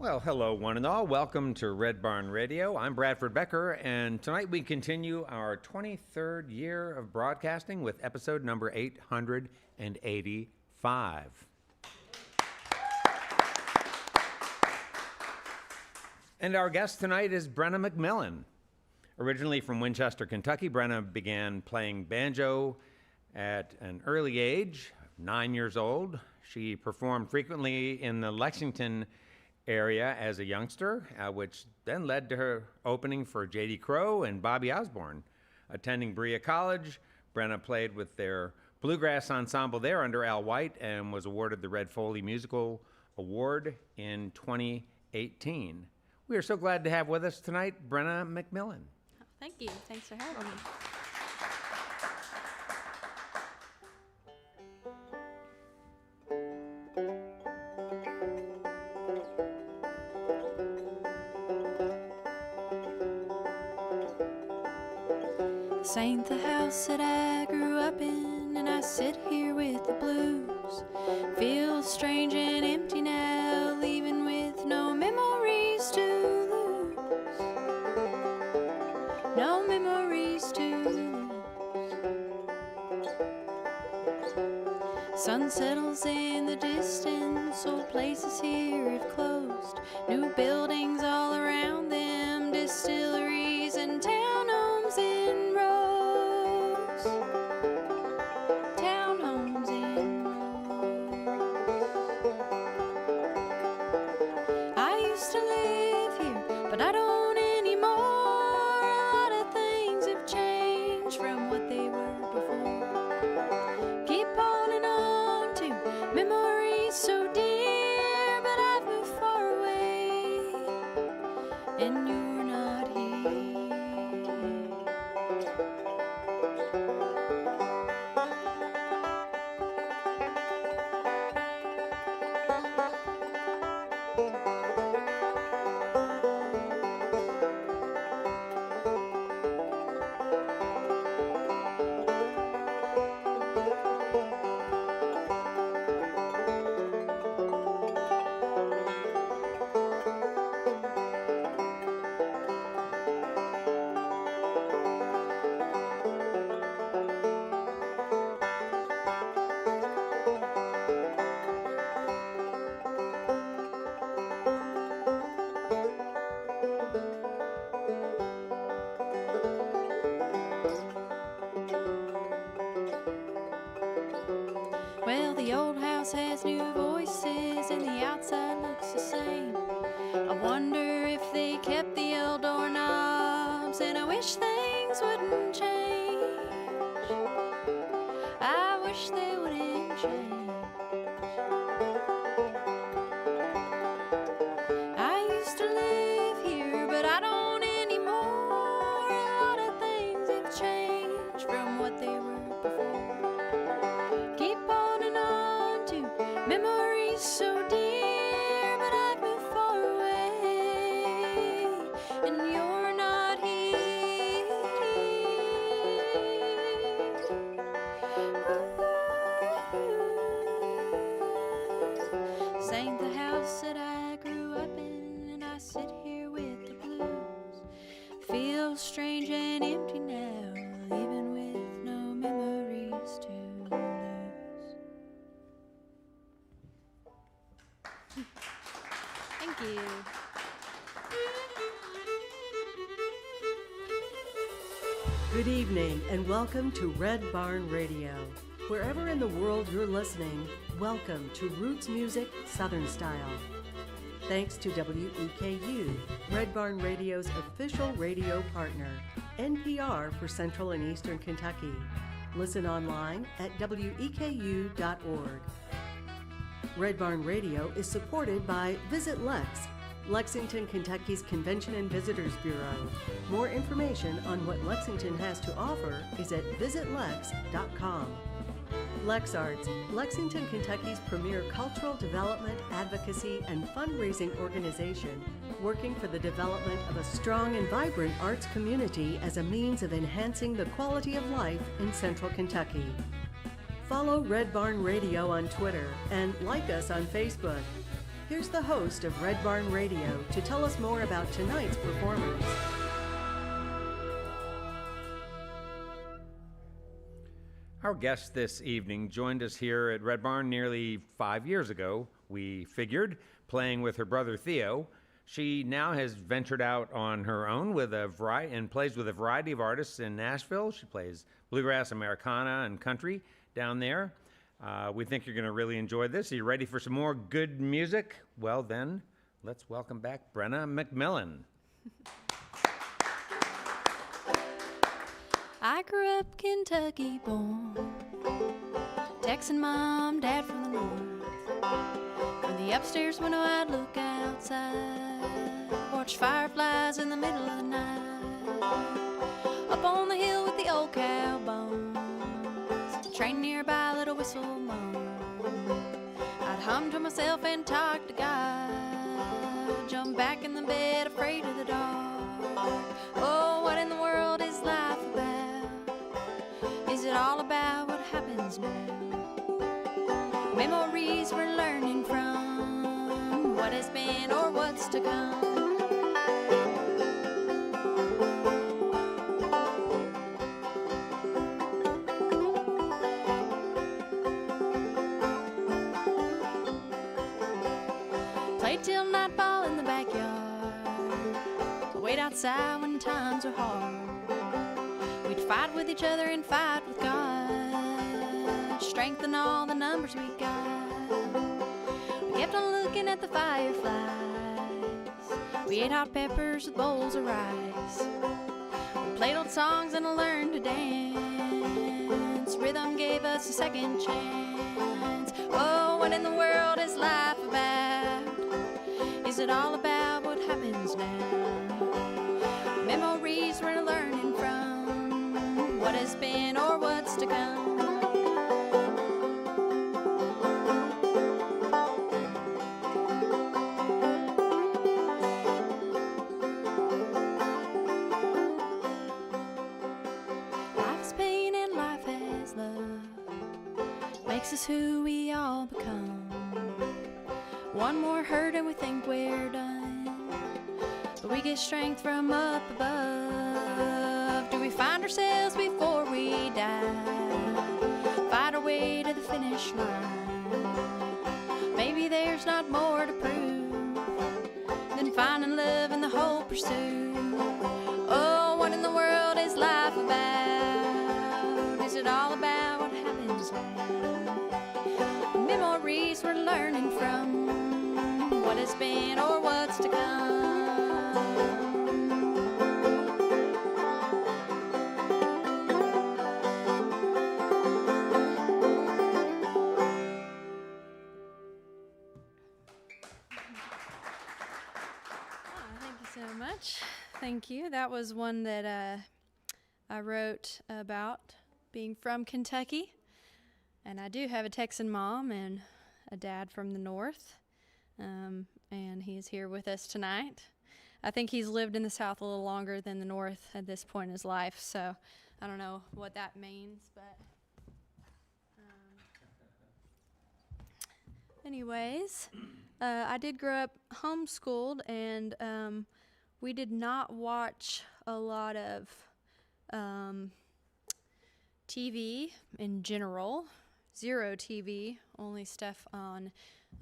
Well, hello, one and all. Welcome to Red Barn Radio. I'm Bradford Becker, and tonight we continue our 23rd year of broadcasting with episode number 885. And our guest tonight is Brenna MacMillan. Originally from Winchester, Kentucky, Brenna began playing banjo at an early age, 9 years old. She performed frequently in the Lexington area as a youngster, which then led to her opening for J.D. Crowe and Bobby Osborne. Attending Berea College, Brenna played with their Bluegrass Ensemble there under Al White and was awarded the Red Foley Musical Award in 2018. We are so glad to have with us tonight Brenna MacMillan. Thank you. Thanks for having me. This ain't the house that I grew up in, and I sit here with the blues. Feels strange and empty now, leaving with no memories to lose. No memories to lose. Sun settles in the distance, old places here have closed. New buildings all around them, distilleries and townhomes in rows. Townhomes in rows. I used to live here, but I don't anymore. A lot of things have changed from what they were before. Keep holding on to memories so dear, but I've moved far away, and you're not here. Well, the old house has new voices and the outside looks the same. I wonder if they kept the old doorknobs, and I wish things wouldn't change. I wish they wouldn't change. I used to live here, but I don't anymore. A lot of things have changed from what they were before. Keep holding on to memories so dear, but I've moved far away, and you're not here. This ain't the house that I grew up in, and I sit here with the blues. Feels strange and empty now, even with no memories to lose. Thank you. Good evening and welcome to Red Barn Radio. Wherever in the world you're listening, welcome to Roots Music Southern Style. Thanks to WEKU, Red Barn Radio's official radio partner, NPR for Central and Eastern Kentucky. Listen online at weku.org. Red Barn Radio is supported by Visit Lex, Lexington, Kentucky's Convention and Visitors Bureau. More information on what Lexington has to offer is at visitlex.com. LexArts, Lexington, Kentucky's premier cultural development, advocacy, and fundraising organization, working for the development of a strong and vibrant arts community as a means of enhancing the quality of life in Central Kentucky. Follow Red Barn Radio on Twitter and like us on Facebook. Here's the host of Red Barn Radio to tell us more about tonight's performers. Our guest this evening joined us here at Red Barn nearly 5 years ago, we figured, playing with her brother Theo. She now has ventured out on her own with a variety and plays with a variety of artists in Nashville. She plays bluegrass, Americana, and country down there. We think you're going to really enjoy this. Are you ready for some more good music? Well then, let's welcome back Brenna MacMillan. I grew up Kentucky born, Texan mom, dad from the north. From the upstairs window I'd look outside, watch fireflies in the middle of the night. Up on the hill with the old cow bones, train nearby, let a whistle moan. I'd hum to myself and talk to God, jump back in the bed afraid of the dark. Oh, what in the world is life about? Is it all about what happens now? Memories we're learning from, what has been or what's to come. Played till nightfall in the backyard, wait outside when times are hard. We'd fight with each other and fight with God, strengthen all the numbers we got. We kept on looking at the fireflies, we ate hot peppers with bowls of rice. We played old songs and I learned to dance, rhythm gave us a second chance. Oh, what in the world is life about? Is it all about what happens now? Memories we're learning from, what has been or what's to come. Life's pain and life has love, makes us who we all become. One more hurt and we think we're done, but we get strength from up above. Do we find ourselves before we die, fight our way to the finish line? Maybe there's not more to prove than finding love in the whole pursuit. Oh, what in the world is life about? Is it all about what happens now? Memories we're learning from, what has been or what's to come. Thank you so much. Thank you. That was one that I wrote about being from Kentucky. And I do have a Texan mom and a dad from the north. And he's here with us tonight. I think he's lived in the South a little longer than the North at this point in his life, so I don't know what that means, but anyways, I did grow up homeschooled, and we did not watch a lot of TV in general. Zero TV, only stuff on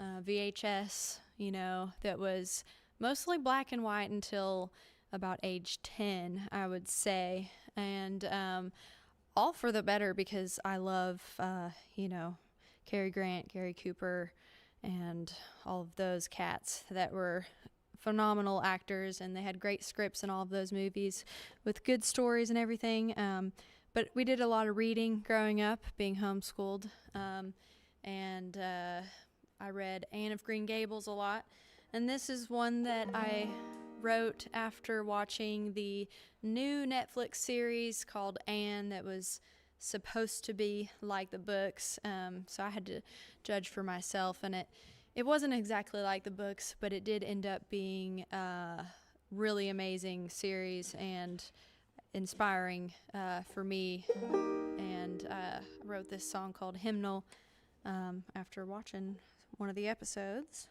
VHS, you know, that was mostly black and white until about age 10, I would say. And all for the better, because I love, you know, Cary Grant, Gary Cooper, and all of those cats that were phenomenal actors, and they had great scripts in all of those movies with good stories and everything. But we did a lot of reading growing up, being homeschooled, and I read Anne of Green Gables a lot, and this is one that I wrote after watching the new Netflix series called Anne that was supposed to be like the books, so I had to judge for myself, and it wasn't exactly like the books, but it did end up being a really amazing series and inspiring for me, and I wrote this song called Hymnal after watching one of the episodes.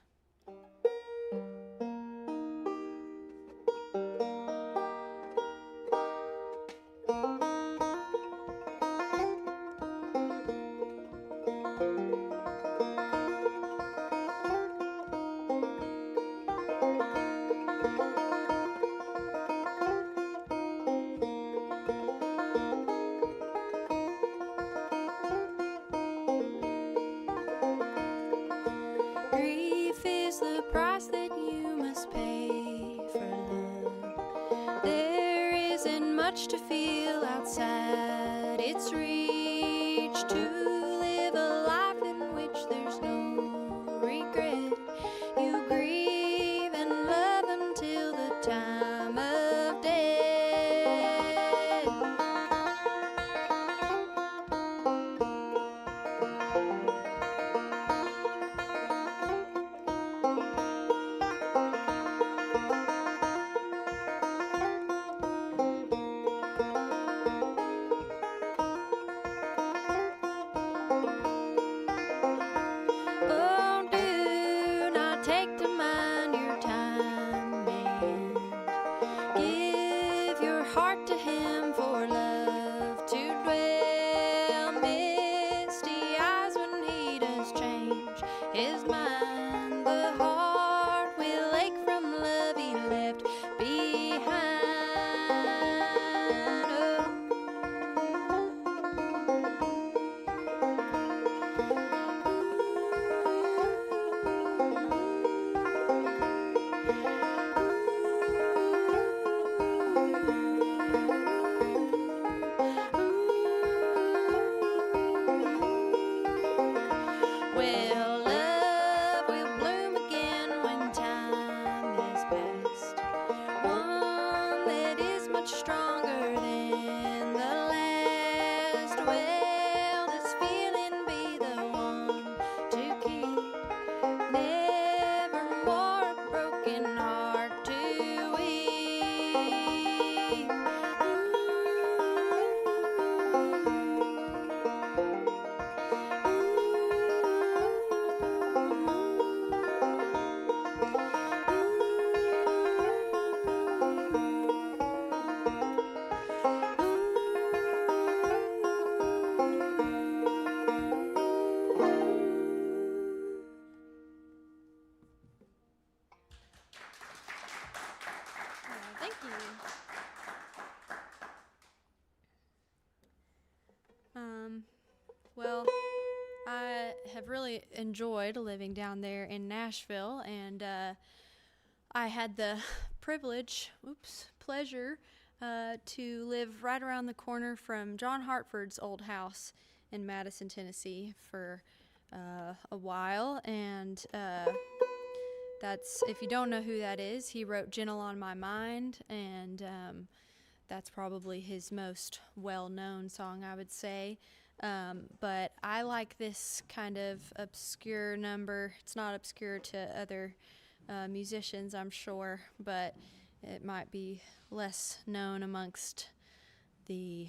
Grief is the price that you must pay for love. There isn't much to feel outside its reach, to live a life in which there's no regret. You grieve and love until the time of death. Oh, do not take to mind your time, man. Give your heart to him for love to dwell. Misty eyes when he does change his mind. The heart will ache from love he left behind. Well, love will bloom again when time is past. One that is much stronger than the last. Well, this feeling be the one to keep. Nevermore a broken heart to weep. Thank you. Well, I have really enjoyed living down there in Nashville, and I had the pleasure to live right around the corner from John Hartford's old house in Madison, Tennessee for a while, and that's, if you don't know who that is, he wrote Gentle on My Mind, and that's probably his most well-known song, I would say. But I like this kind of obscure number. It's not obscure to other musicians, I'm sure, but it might be less known amongst the,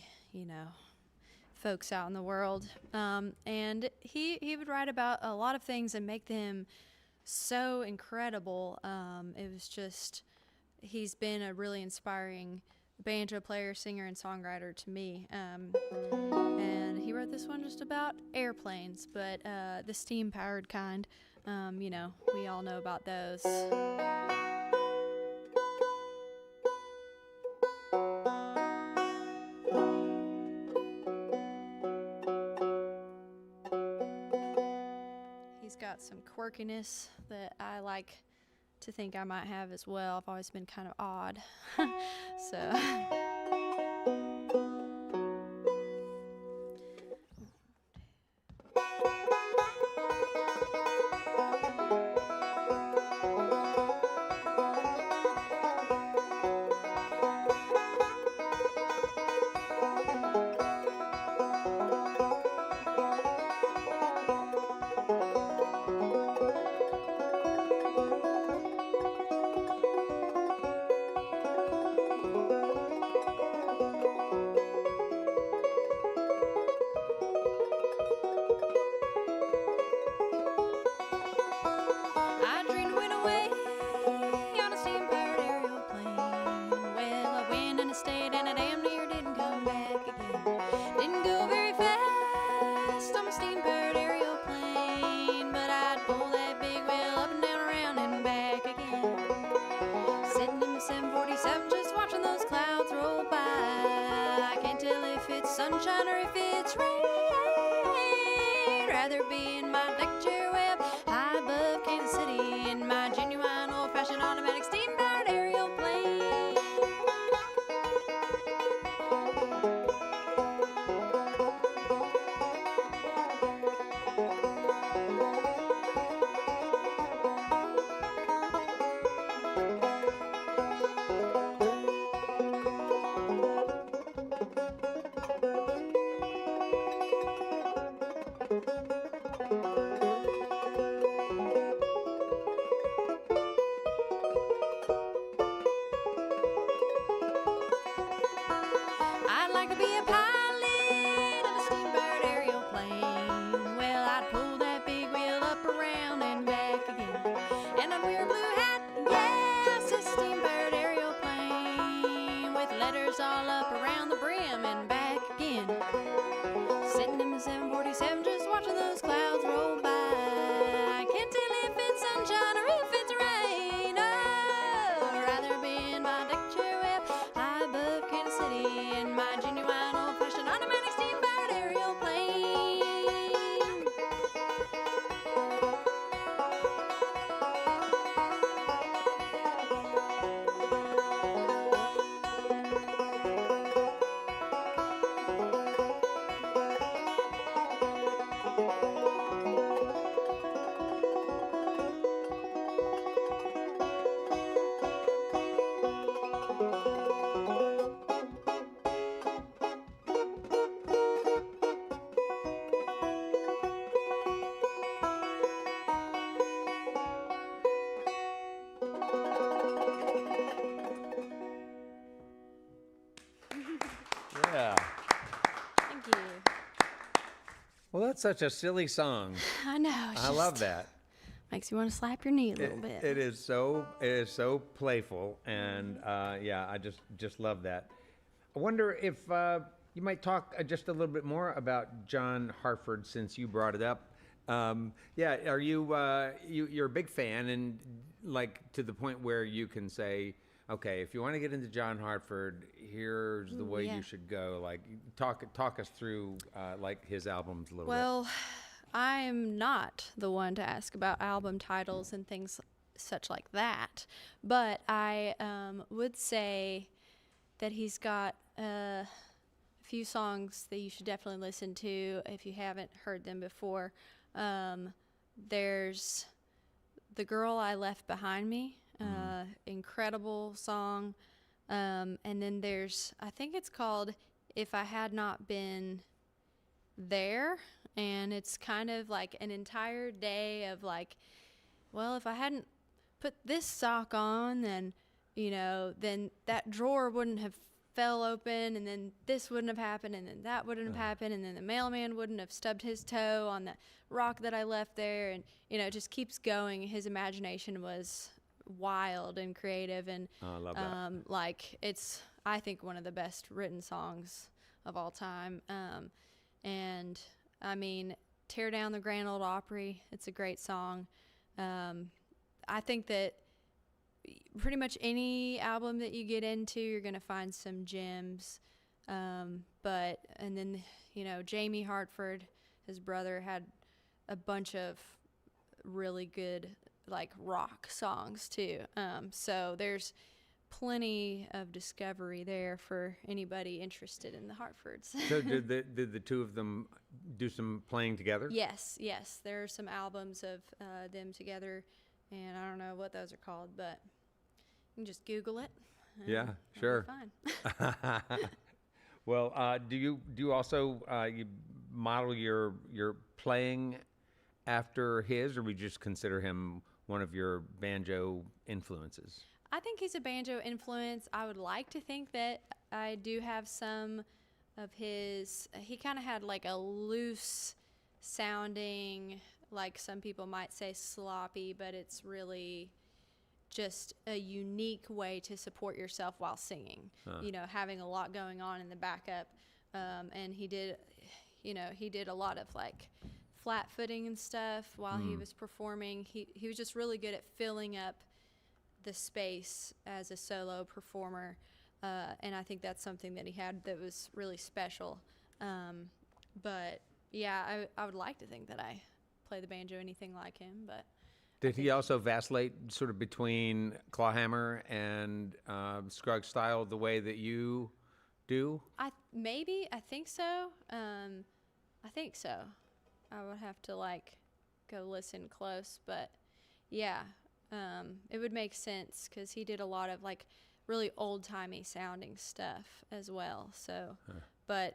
folks out in the world. And he would write about a lot of things and make them so incredible. It was just, he's been a really inspiring banjo player, singer, and songwriter to me. And he wrote this one just about airplanes, but the steam-powered kind. We all know about those. He's got some quirkiness that I like to think I might have as well. I've always been kind of odd. So sunshine or if it's rain. Rather be in my deck chair web high above Kansas City in my genuine old-fashioned automatic steam-powered aerial plane. I'd like to be a pilot of a steam-powered aerial plane. Well, I'd pull that big wheel up around and back again, and I'd wear a blue hat, yes, a steam-powered aerial plane with letters all up around the brim and back again. Sitting in the 747, just watching those clouds roll by. I can't tell if it's sunshine or if it's rain. Oh, I'd rather be in my deck chair web high above Kansas City in my genuine old-fashioned automatic steam-powered aerial plane. Yeah. Thank you. Well, that's such a silly song. I know. I love that. Makes you want to slap your knee a little bit. It is so playful, and yeah, I just love that. I wonder if you might talk just a little bit more about John Hartford, since you brought it up. Yeah, are you're a big fan, and like to the point where you can say, okay, if you want to get into John Hartford, here's the way yeah. you should go. Like talk us through like his albums a little bit. Well, I'm not the one to ask about album titles and things such like that, but I would say that he's got a few songs that you should definitely listen to if you haven't heard them before. There's The Girl I Left Behind Me, incredible song. And then there's, I think it's called If I Had Not Been There, and it's kind of like an entire day of like, well, if I hadn't put this sock on, then then that drawer wouldn't have fell open, and then this wouldn't have happened, and then that wouldn't have happened, and then the mailman wouldn't have stubbed his toe on the rock that I left there, and it just keeps going. His imagination was wild and creative, and I love that. like it's, I think, one of the best written songs of all time. And I mean, Tear Down the Grand Ole Opry, it's a great song. I think that pretty much any album that you get into, you're going to find some gems. And then, Jamie Hartford, his brother, had a bunch of really good, like, rock songs, too. So there's plenty of discovery there for anybody interested in the Hartfords. So did the two of them do some playing together? Yes. There are some albums of them together, and I don't know what those are called, but you can just Google it. Yeah, it'll sure. be fine. Well, do you also you model your playing after his, or we just consider him one of your banjo influences? I think he's a banjo influence. I would like to think that I do have some of his. He kind of had like a loose sounding, like some people might say sloppy, but it's really just a unique way to support yourself while singing. Having a lot going on in the backup. And he did a lot of like flat footing and stuff while he was performing. He was just really good at filling up the space as a solo performer, and I think that's something that he had that was really special. But yeah, I would like to think that I play the banjo anything like him, but Did he also vacillate sort of between clawhammer and Scruggs style the way that you do? I think so. I think so. I would have to like go listen close, but yeah, it would make sense because he did a lot of like really old-timey sounding stuff as well. So, but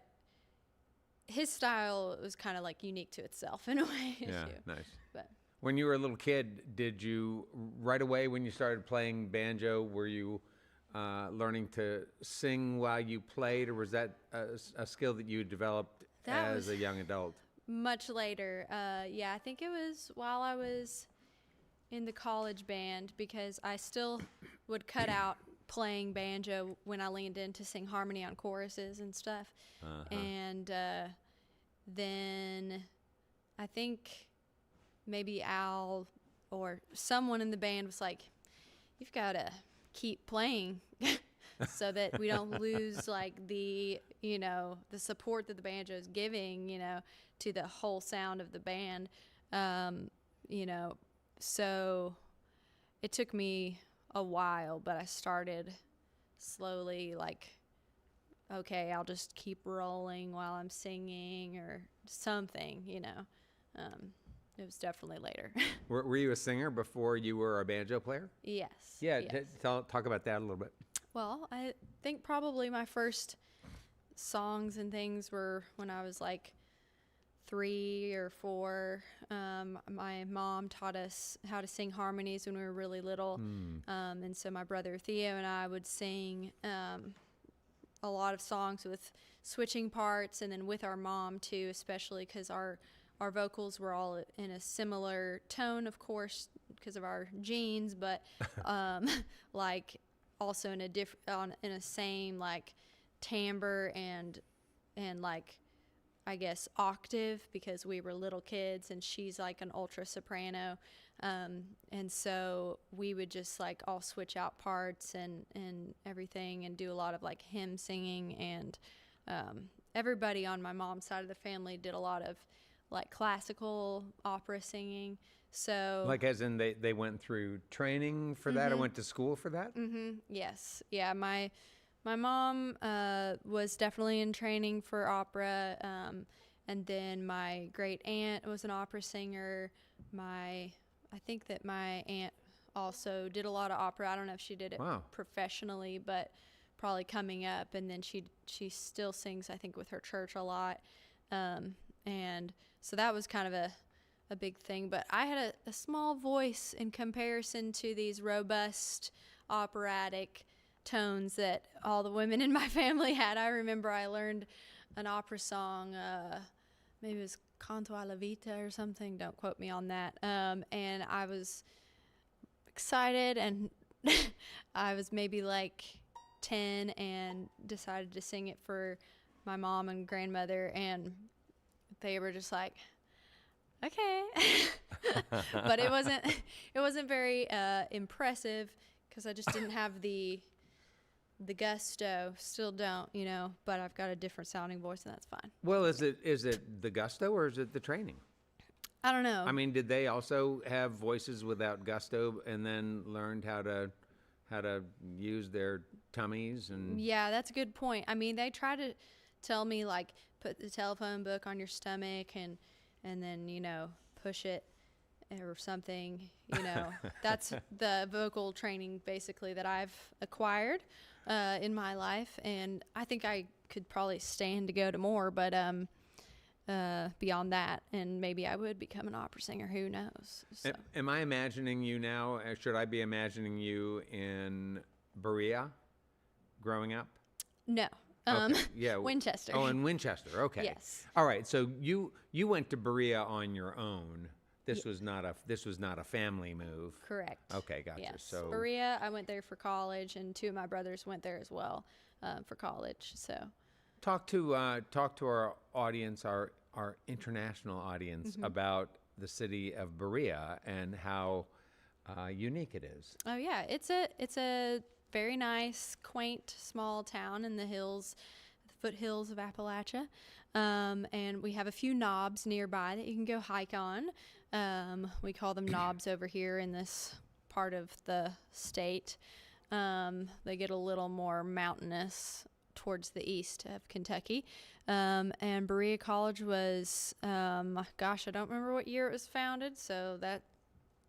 his style was kind of like unique to itself in a way. Yeah, too. nice. But When you were a little kid, did you right away when you started playing banjo, were you learning to sing while you played, or was that a skill that you developed That as was- a young adult? much later, yeah, I think it was while I was in the college band because I still would cut out playing banjo when I leaned in to sing harmony on choruses and stuff. And then I think maybe Al or someone in the band was like, you've got to keep playing so that we don't lose like the support that the banjo is giving, to the whole sound of the band. So it took me a while, but I started slowly like, okay, I'll just keep rolling while I'm singing or something, It was definitely later. Were you a singer before you were a banjo player? Yes. Yeah, yes. talk about that a little bit. Well, I think probably my first songs and things were when I was like 3 or 4. My mom taught us how to sing harmonies when we were really little. And so my brother Theo and I would sing a lot of songs with switching parts, and then with our mom too, especially because our vocals were all in a similar tone, of course, because of our genes, but like also in a same like timbre and like I guess octave, because we were little kids and she's like an ultra soprano, and so we would just like all switch out parts and everything and do a lot of like hymn singing, and everybody on my mom's side of the family did a lot of like classical opera singing. So Like as in they went through training for that or went to school for that? yes, yeah, my mom was definitely in training for opera, and then my great aunt was an opera singer. I think that my aunt also did a lot of opera. I don't know if she did it Wow. professionally, but probably coming up. And then she still sings, I think, with her church a lot, and so that was kind of a big thing. But I had a small voice in comparison to these robust operatic tones that all the women in my family had. I remember I learned an opera song, maybe it was Canto alla Vita or something, don't quote me on that, and I was excited, and I was maybe like 10 and decided to sing it for my mom and grandmother, and they were just like, okay. But it wasn't very impressive because I just didn't have the gusto. Still don't, but I've got a different sounding voice, and that's fine. Well, is it the gusto or is it the training? I don't know. I mean, did they also have voices without gusto and then learned how to use their tummies and Yeah, that's a good point. I mean, they try to tell me like put the telephone book on your stomach and then push it or something. That's the vocal training basically that I've acquired in my life, and I think I could probably stand to go to more, but beyond that, and maybe I would become an opera singer. Who knows? So. Am I imagining you now? Should I be imagining you in Berea, growing up? No. Okay, yeah. Winchester. Oh, in Winchester. Okay. Yes. All right. So you went to Berea on your own. This was not a family move. Correct. Okay, gotcha. Yes. So Berea, I went there for college, and 2 of my brothers went there as well for college. So talk to our audience, our international audience, about the city of Berea and how unique it is. oh yeah, it's a very nice, quaint, small town in the hills, foothills of Appalachia. And we have a few knobs nearby that you can go hike on. We call them knobs over here in this part of the state. They get a little more mountainous towards the east of Kentucky. And Berea College was, gosh, I don't remember what year it was founded, so that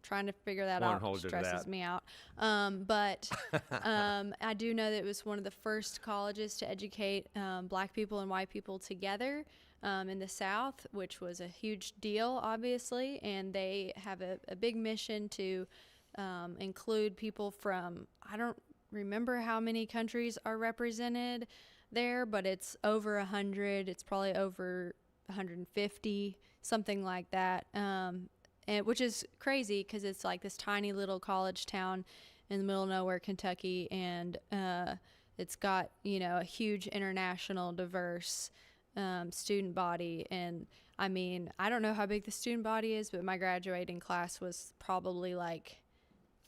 trying to figure that out stresses me out. But I do know that it was one of the first colleges to educate black people and white people together in the South, which was a huge deal, obviously. And they have a big mission to include people from, I don't remember how many countries are represented there, but it's over 100. It's probably over 150, something like that. And which is crazy because it's like this tiny little college town in the middle of nowhere, Kentucky, and it's got, a huge international diverse student body. And I mean, I don't know how big the student body is, but my graduating class was probably like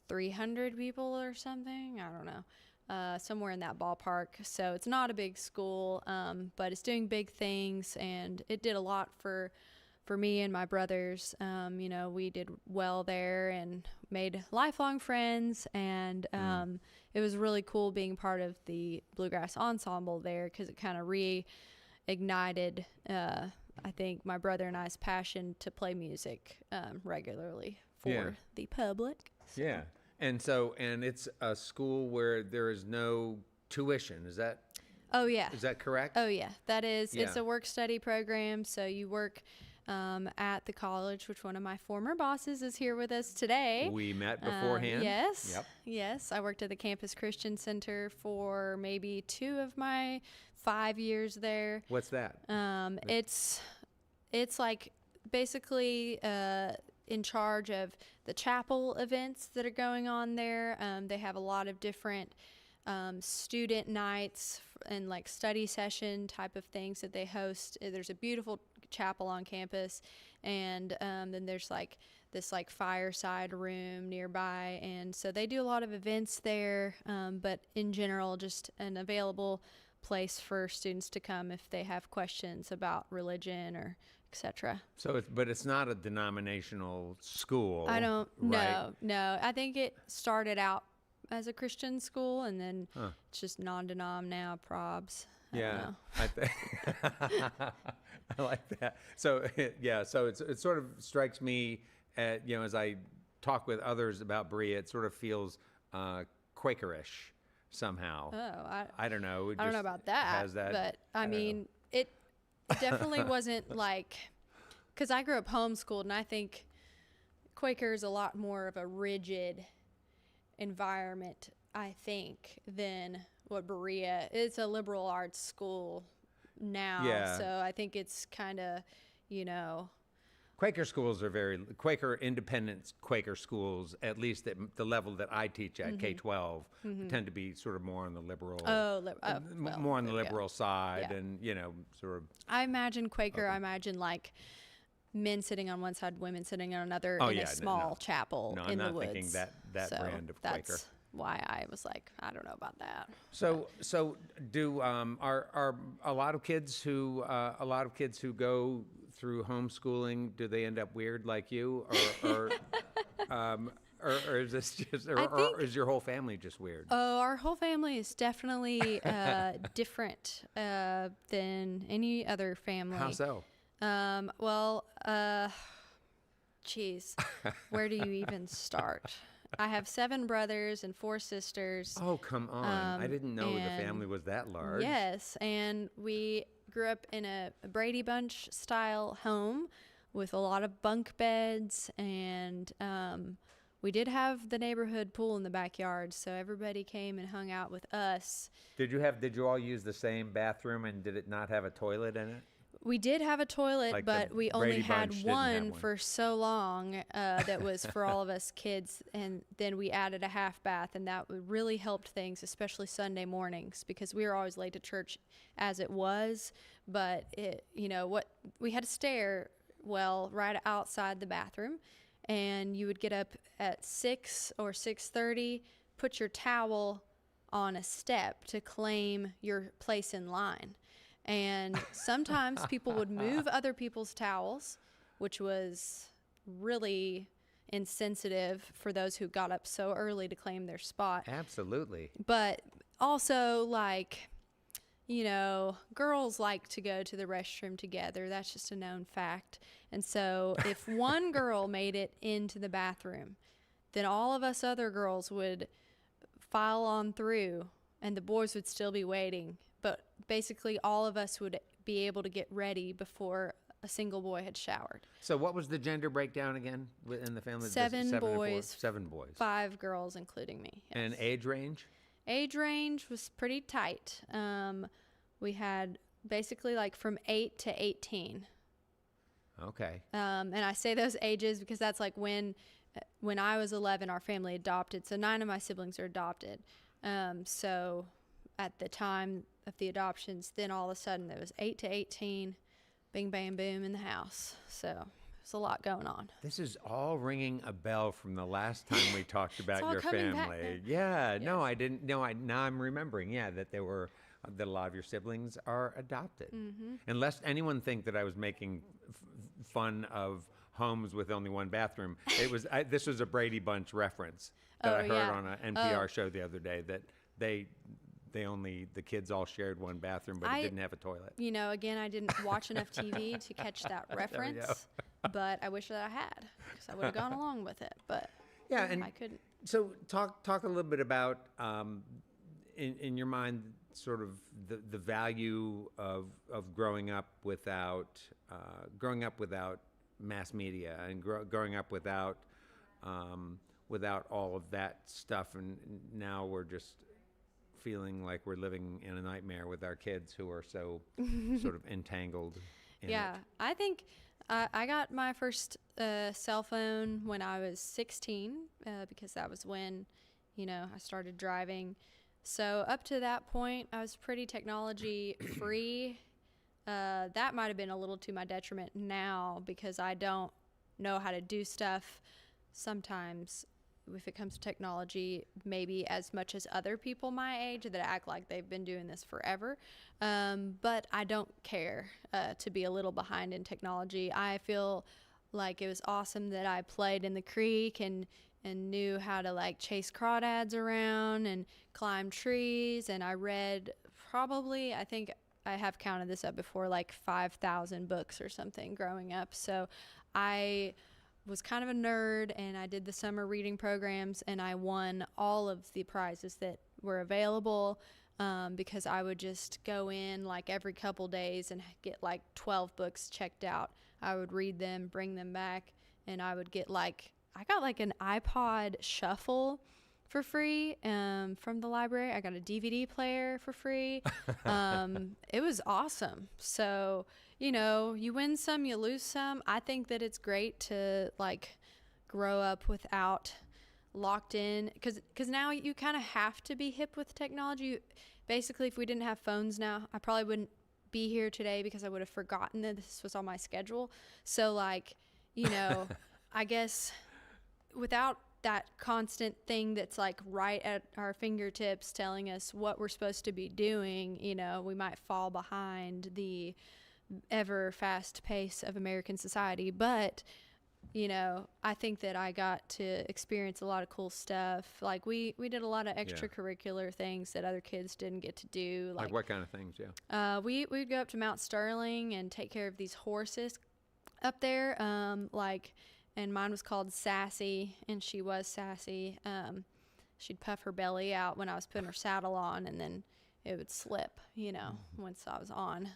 300 people or something. I don't know, somewhere in that ballpark. So it's not a big school, but it's doing big things, and it did a lot for me and my brothers. We did well there and made lifelong friends, and it was really cool being part of the Bluegrass Ensemble there because it kind of reignited, I think, my brother and I's passion to play music regularly for the public. So. Yeah. And it's a school where there is no tuition. Is that? Oh, yeah. Is that correct? Oh, yeah. That is. Yeah. It's a work-study program, so you work at the college, which one of my former bosses is here with us today. We met beforehand. Yes. Yep. Yes. I worked at the Campus Christian Center for maybe 2 of my 5 years there. What's that? It's like basically in charge of the chapel events that are going on there. They have a lot of different student nights and like study session type of things that they host. There's a beautiful chapel on campus, and then there's like this like fireside room nearby, and so they do a lot of events there, but in general just an available place for students to come if they have questions about religion or etc. So it's not a denominational school. I don't right? No, I think it started out as a Christian school, and then it's just non-denom now, probs. I like that. So so it sort of strikes me, as I talk with others about Berea, it sort of feels Quakerish somehow. Oh, I don't know. I don't know about that, has that, but I mean, it definitely wasn't like, because I grew up homeschooled, and I think Quaker is a lot more of a rigid environment, I think, than what Berea is. It's a liberal arts school now, so I think it's kind of, Quaker schools are Quaker independent Quaker schools, at least at the level that I teach at K-12, tend to be sort of more on the liberal, more on the liberal side, and sort of. I imagine Quaker. I imagine like men sitting on one side, women sitting on another in a small chapel in the woods. No, I'm not thinking that so brand of Quaker. That's why I was like, I don't know about that. So do are a lot of kids who go through homeschooling, do they end up weird like you, or is this just, or is your whole family just weird? Oh, our whole family is definitely different than any other family. How so? Geez, where do you even start? I have 7 brothers and 4 sisters. Oh, come on. I didn't know the family was that large. Yes, and we grew up in a Brady Bunch style home with a lot of bunk beds, and we did have the neighborhood pool in the backyard, so everybody came and hung out with us. Did you all use the same bathroom, and did it not have a toilet in it? We did have a toilet, Like but we only had one one. for so long that was for all of us kids, and then we added a half bath, and that really helped things, especially Sunday mornings, because we were always late to church as it was. But we had a stairwell right outside the bathroom, and you would get up at 6 or 6:30, put your towel on a step to claim your place in line. And sometimes people would move other people's towels, which was really insensitive for those who got up so early to claim their spot. Absolutely. But also, like, you know, girls like to go to the restroom together. That's just a known fact. And so if one girl made it into the bathroom, then all of us other girls would file on through and the boys would still be waiting. But basically all of us would be able to get ready before a single boy had showered. So what was the gender breakdown again in the family? Seven and four? boys. 7 boys. 5 girls, including me. Yes. And age range? Age range was pretty tight. We had basically like from 8 to 18. Okay. And I say those ages because that's like when I was 11, our family adopted. So 9 of my siblings are adopted. So at the time of the adoptions, then all of a sudden there was 8 to 18, bing, bang, boom in the house. So there's a lot going on. This is all ringing a bell from the last time we talked about all your coming back family. now. Yeah, Yes. no, I didn't. No, now I'm remembering. Yeah, that a lot of your siblings are adopted. Mm-hmm. Unless anyone think that I was making fun of homes with only one bathroom, this was a Brady Bunch reference that I heard yeah. on an NPR show the other day. That the kids all shared one bathroom, but it didn't have a toilet. You know, again, I didn't watch enough TV to catch that reference, but I wish that I had because I would have gone along with it. But yeah, and I couldn't. So talk a little bit about in your mind sort of the value of growing up without mass media and growing up without all of that stuff, and now we're just feeling like we're living in a nightmare with our kids who are so sort of entangled in it. I think I got my first cell phone when I was 16 because that was when, you know, I started driving. So up to that point, I was pretty technology free. That might have been a little to my detriment now because I don't know how to do stuff sometimes if it comes to technology, maybe as much as other people my age that act like they've been doing this forever. But I don't care to be a little behind in technology. I feel like it was awesome that I played in the creek and knew how to like chase crawdads around and climb trees. And I read probably, I think I have counted this up before, like 5,000 books or something growing up. So I was kind of a nerd, and I did the summer reading programs, and I won all of the prizes that were available because I would just go in like every couple days and get like 12 books checked out. I would read them, bring them back, and I would get I got like an iPod Shuffle for free from the library. I got a DVD player for free. It was awesome. So, you know, you win some, you lose some. I think that it's great to like grow up without locked in because now you kind of have to be hip with technology. Basically, if we didn't have phones now, I probably wouldn't be here today because I would have forgotten that this was on my schedule. So like, you know, I guess without that constant thing that's like right at our fingertips telling us what we're supposed to be doing, you know, we might fall behind the ever fast pace of American society. But, you know, I think that I got to experience a lot of cool stuff. Like we did a lot of extracurricular things that other kids didn't get to do. Like what kind of things? Yeah. We'd go up to Mount Sterling and take care of these horses up there. And mine was called Sassy, and she was sassy. She'd puff her belly out when I was putting her saddle on, and then it would slip, you know, once I was on.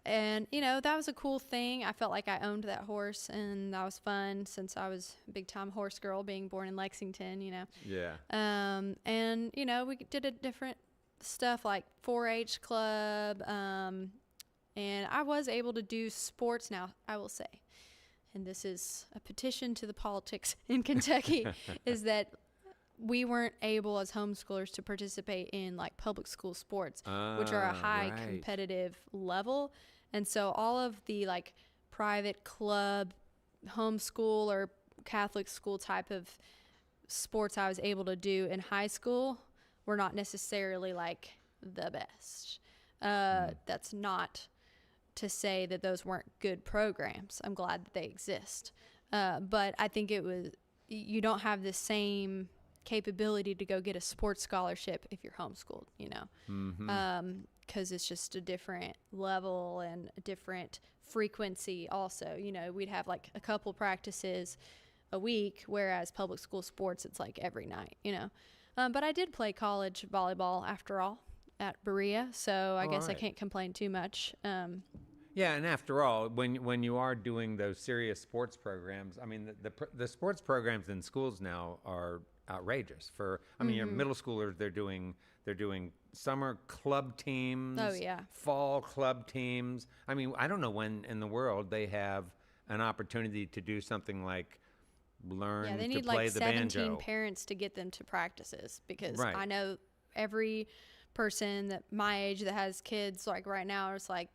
And, you know, that was a cool thing. I felt like I owned that horse, and that was fun since I was a big-time horse girl being born in Lexington, you know. Yeah. And, you know, we did a different stuff like 4-H club, and I was able to do sports now, I will say. And this is a petition to the politics in Kentucky, is that we weren't able as homeschoolers to participate in like public school sports, which are a high competitive level. And so all of the like private club, homeschool or Catholic school type of sports I was able to do in high school were not necessarily like the best. That's not to say that those weren't good programs. I'm glad that they exist. But I think you don't have the same capability to go get a sports scholarship if you're homeschooled, you know, because it's just a different level and a different frequency also. You know, we'd have like a couple practices a week, whereas public school sports, it's like every night, you know. But I did play college volleyball after all at Berea, so I guess I can't complain too much. Yeah, and after all, when you are doing those serious sports programs, I mean, the sports programs in schools now are outrageous. I mean, your middle schoolers, they're doing summer club teams. Oh, yeah. Fall club teams. I mean, I don't know when in the world they have an opportunity to do something like learn Yeah, they to need play like the 17 banjo. parents to get them to practices, because Right. I know every person that my age that has kids like right now is like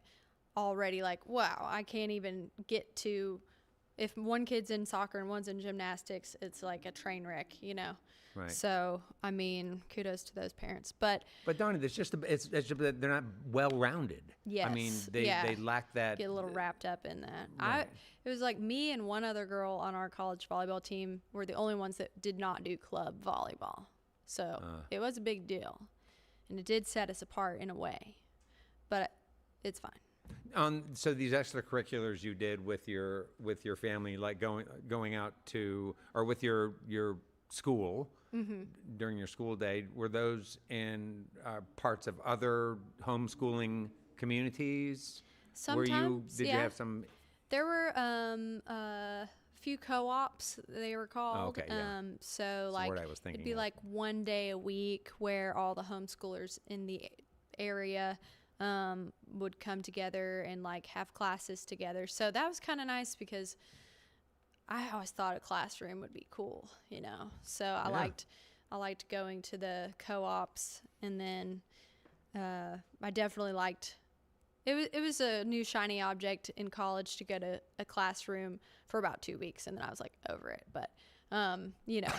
already like, wow, I can't even get to, if one kid's in soccer and one's in gymnastics, it's like a train wreck, you know. Right. So I mean, kudos to those parents, but Donnie, it's just that they're not well rounded. I mean, Yes, they yeah. lack that. get a little wrapped up in that. Right. It was like me and one other girl on our college volleyball team were the only ones that did not do club volleyball. So it was a big deal, and it did set us apart in a way, but it's fine. So these extracurriculars you did with your family, like going out to, or with your school during your school day, were those in parts of other homeschooling communities? Sometimes, Did you yeah. have some? There were a few co-ops, they were called. okay, yeah. So the like word I was thinking it'd be of. like one day a week where all the homeschoolers in the area would come together and like have classes together. So that was kind of nice, because I always thought a classroom would be cool, you know. So I liked going to the co-ops, and then I definitely liked. It was a new shiny object in college to go to a classroom for about 2 weeks, and then I was like over it. But you know,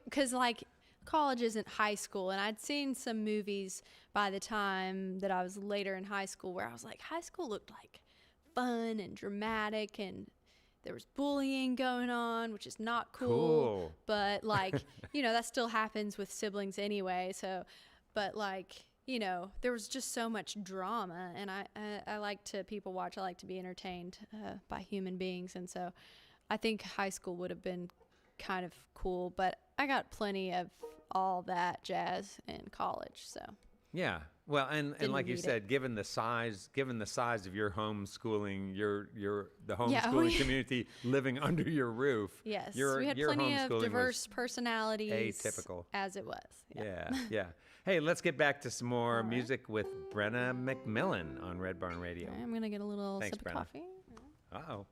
because like college isn't high school, and I'd seen some movies by the time that I was later in high school where I was like, high school looked like fun and dramatic, and there was bullying going on, which is not cool. But like, you know, that still happens with siblings anyway. So, but like, you know, there was just so much drama, and I like to people watch. I like to be entertained by human beings, and so I think high school would have been kind of cool, but I got plenty of all that jazz in college. So Yeah. Well, and like you need said, given the size of your homeschooling, the homeschooling Yeah, community living under your roof. yes, your we had your plenty of homeschooling diverse was personalities. atypical. As it was. Yeah. Hey, let's get back to some more music with Brenna MacMillan on Red Barn Radio. Okay, I'm gonna get a little Thanks, sip of Brenna. coffee. Uh-oh.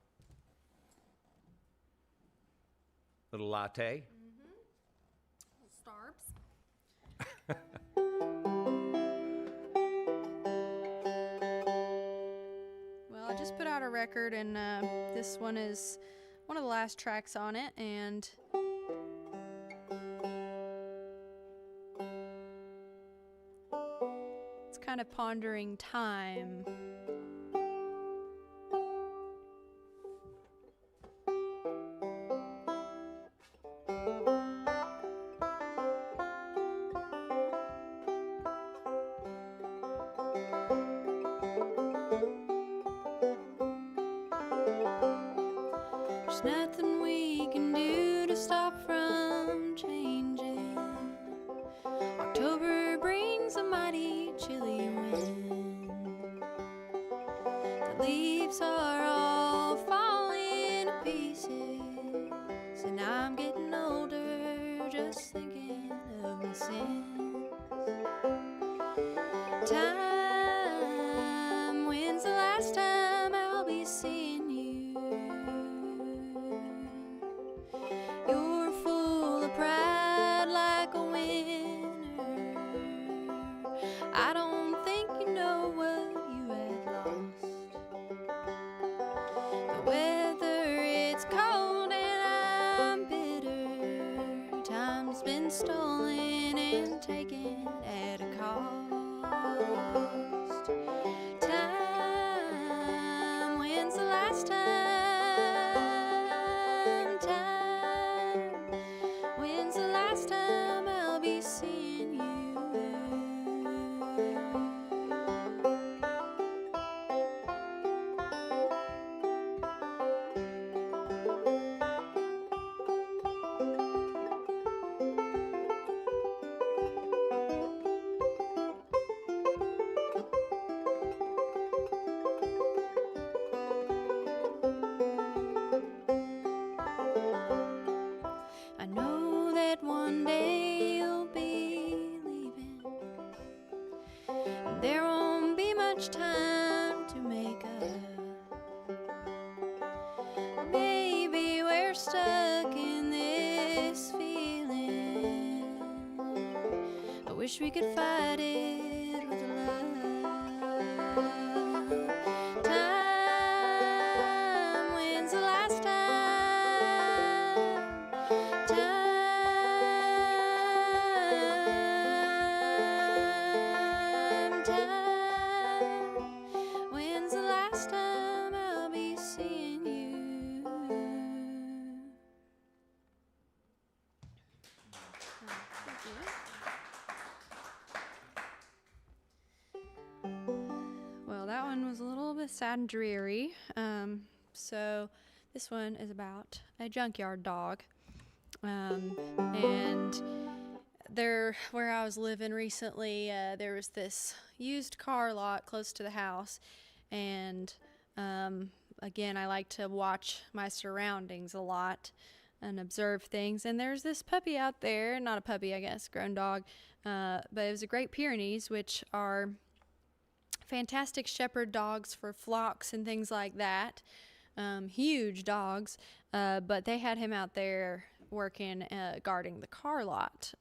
Little latte. Starbs. Well, I just put out a record, and this one is one of the last tracks on it, and it's kind of pondering time. There's nothing we can do to stop from changing. October brings a mighty chilly wind. The leaves are all falling to pieces, and I'm getting older just thinking of my sins. Time, when's the last time I'll be seeing you? You're full of pride like a winner. I don't think you know what you had lost. The weather, it's cold and I'm bitter. Time's been stolen and taken at a cost. wish we could fight it with love. Time, when's the last time? Time, when's the last time I'll be seeing you? Thank you. Well, that one was a little bit sad and dreary. So this one is about a junkyard dog. And where I was living recently, there was this used car lot close to the house. And again, I like to watch my surroundings a lot and observe things. And there's this puppy out there, not a puppy, I guess, grown dog, but it was a Great Pyrenees, which are fantastic shepherd dogs for flocks and things like that. Huge dogs, but they had him out there working, guarding the car lot.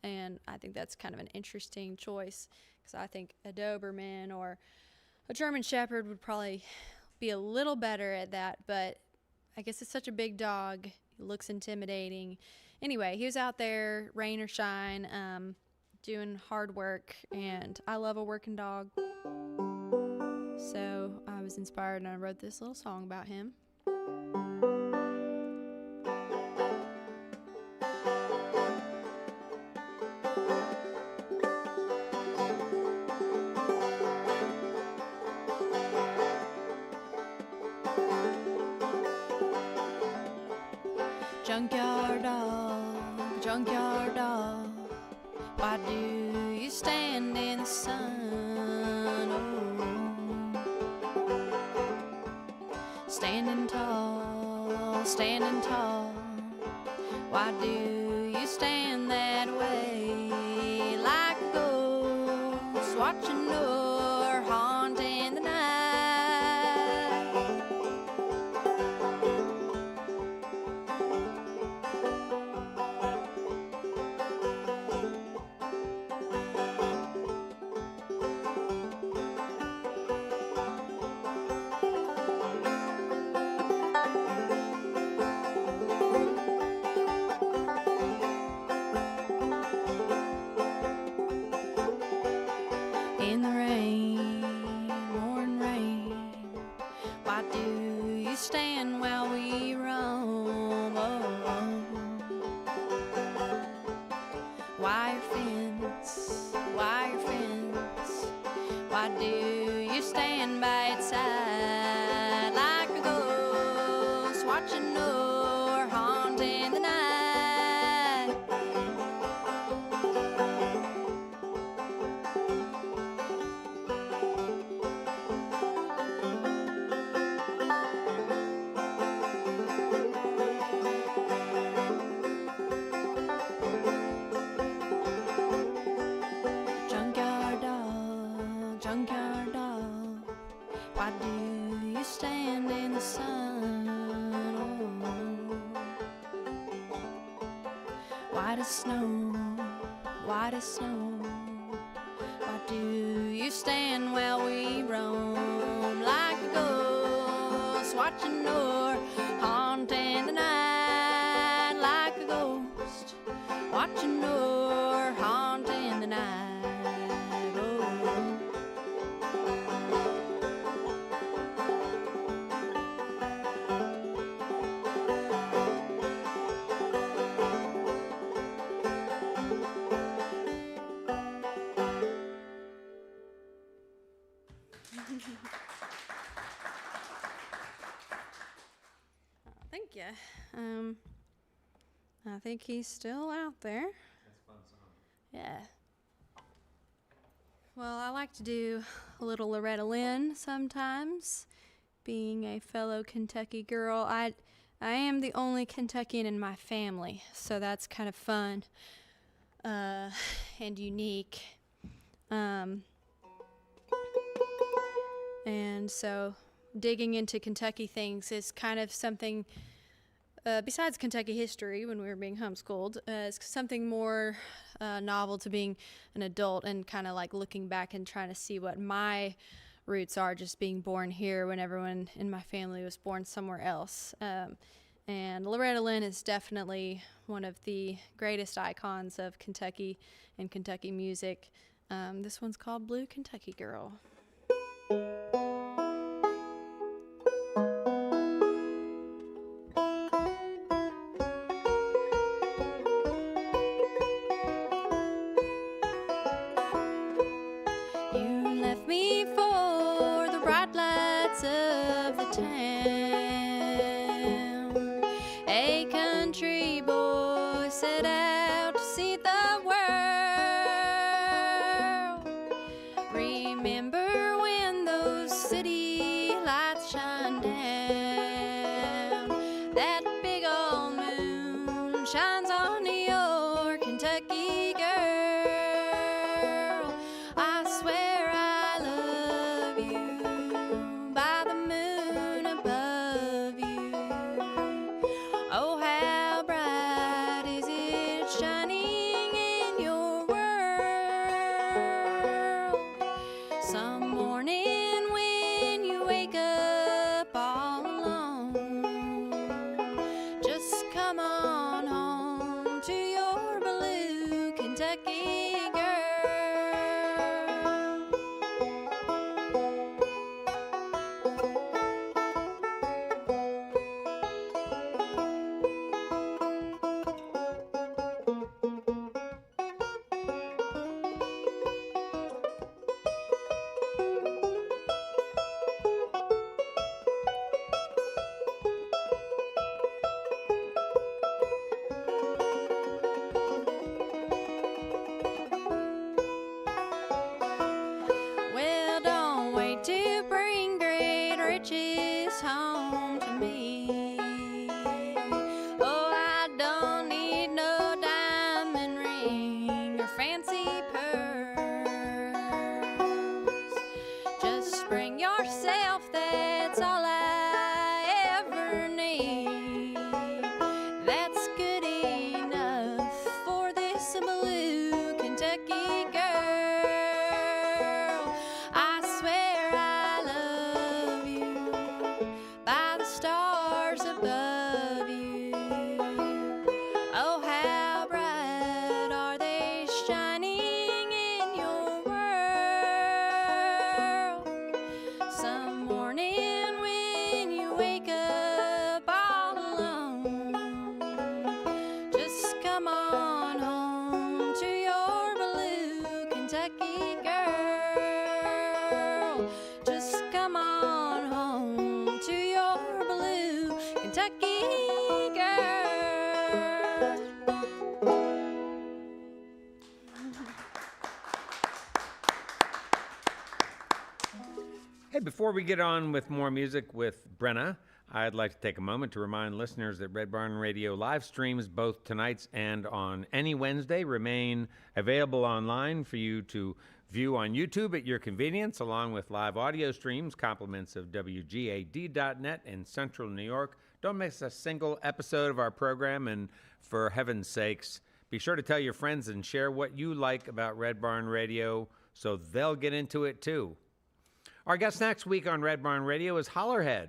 And I think that's kind of an interesting choice, because I think a Doberman or a German Shepherd would probably be a little better at that, but I guess it's such a big dog. He looks intimidating. Anyway, he was out there, rain or shine, doing hard work, and I love a working dog. So I was inspired and I wrote this little song about him. Junkyard dog, why do you stand in the sun? Oh, standing tall, why do you stand that way? Like a ghost watching or haunting the night. In the rain, pouring rain, why do you stand while we roam? Oh, wire fence, why do you stand by its side like a ghost watching or haunting the night? Junkyard dog, why do you stand in the sun? Oh, white as snow, why do you stand while we roam like a ghost watching or haunting the night? Like a ghost watching or haunting the night. Thank you. I think he's still out there. That's a fun song. Yeah. Well, I like to do a little Loretta Lynn sometimes. Being a fellow Kentucky girl, I am the only Kentuckian in my family, so that's kind of fun and unique. And so digging into Kentucky things is kind of something besides Kentucky history when we were being homeschooled, it's something more novel to being an adult and kind of like looking back and trying to see what my roots are, just being born here when everyone in my family was born somewhere else. And Loretta Lynn is definitely one of the greatest icons of Kentucky and Kentucky music. This one's called Blue Kentucky Girl. You left me for the bright lights of the town. A country boy set out to see the world. Remember when those city lights shine down? That big old moon shines on your Kentucky girl. I swear I love you by the moon above you. Oh, how bright is it shining in your world. Some morning when you wake up all alone, just come on home to your blue Kentucky girl. Well, don't wait to bring great riches home to me. Oh, I don't need no diamond ring or fancy pearls. Just bring yourself, that's all I ever need. That's good enough for this blue Kentucky girl. I swear I love you by the stars above you. Oh, how bright are they shining in your world. Some morning when you wake up all alone, just come on home to your blue Kentucky girl. Just come on home to your blue Kentucky girl. Hey, before we get on with more music with Brenna, I'd like to take a moment to remind listeners that Red Barn Radio live streams, both tonight's and on any Wednesday, remain available online for you to view on YouTube at your convenience, along with live audio streams, compliments of WGAD.net in Central New York. Don't miss a single episode of our program, and for heaven's sakes, be sure to tell your friends and share what you like about Red Barn Radio so they'll get into it too. Our guest next week on Red Barn Radio is Hollerhead.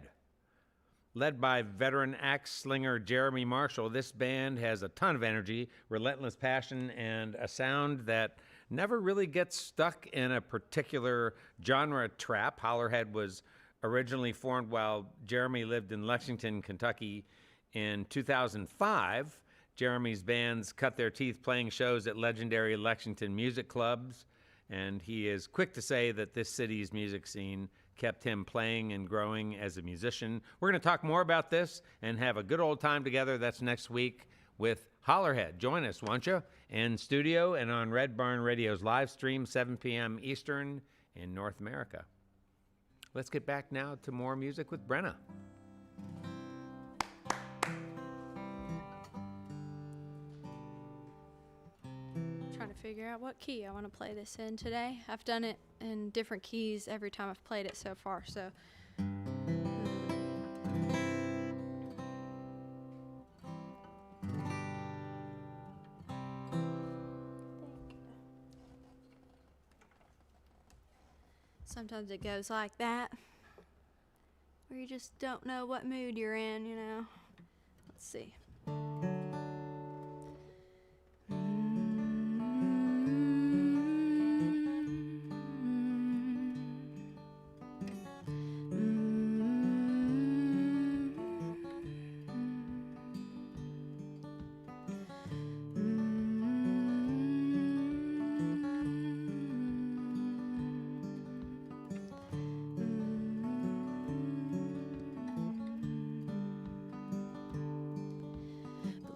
Led by veteran axe slinger Jeremy Marshall, this band has a ton of energy, relentless passion, and a sound that never really gets stuck in a particular genre trap. Hollerhead was originally formed while Jeremy lived in Lexington, Kentucky in 2005. Jeremy's bands cut their teeth playing shows at legendary Lexington music clubs, and he is quick to say that this city's music scene kept him playing and growing as a musician. We're going to talk more about this and have a good old time together. That's next week with Hollerhead. Join us, won't you? In studio and on Red Barn Radio's live stream, 7 p.m. Eastern in North America. Let's get back now to more music with Brenna. Trying to figure out what key I want to play this in today. I've done it in different keys every time I've played it so far, so sometimes it goes like that, where you just don't know what mood you're in, you know. Let's see.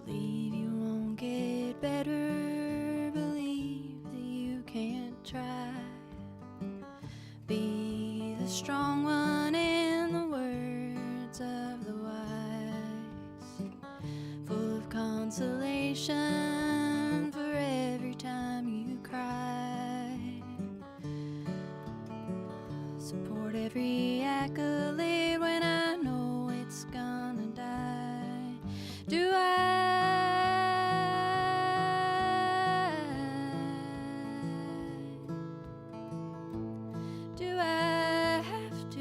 Believe you won't get better, believe that you can't try. Be the strong one in the words of the wise, full of consolation for every time you cry. Support every accolade when I know it's gonna die. Do I have to?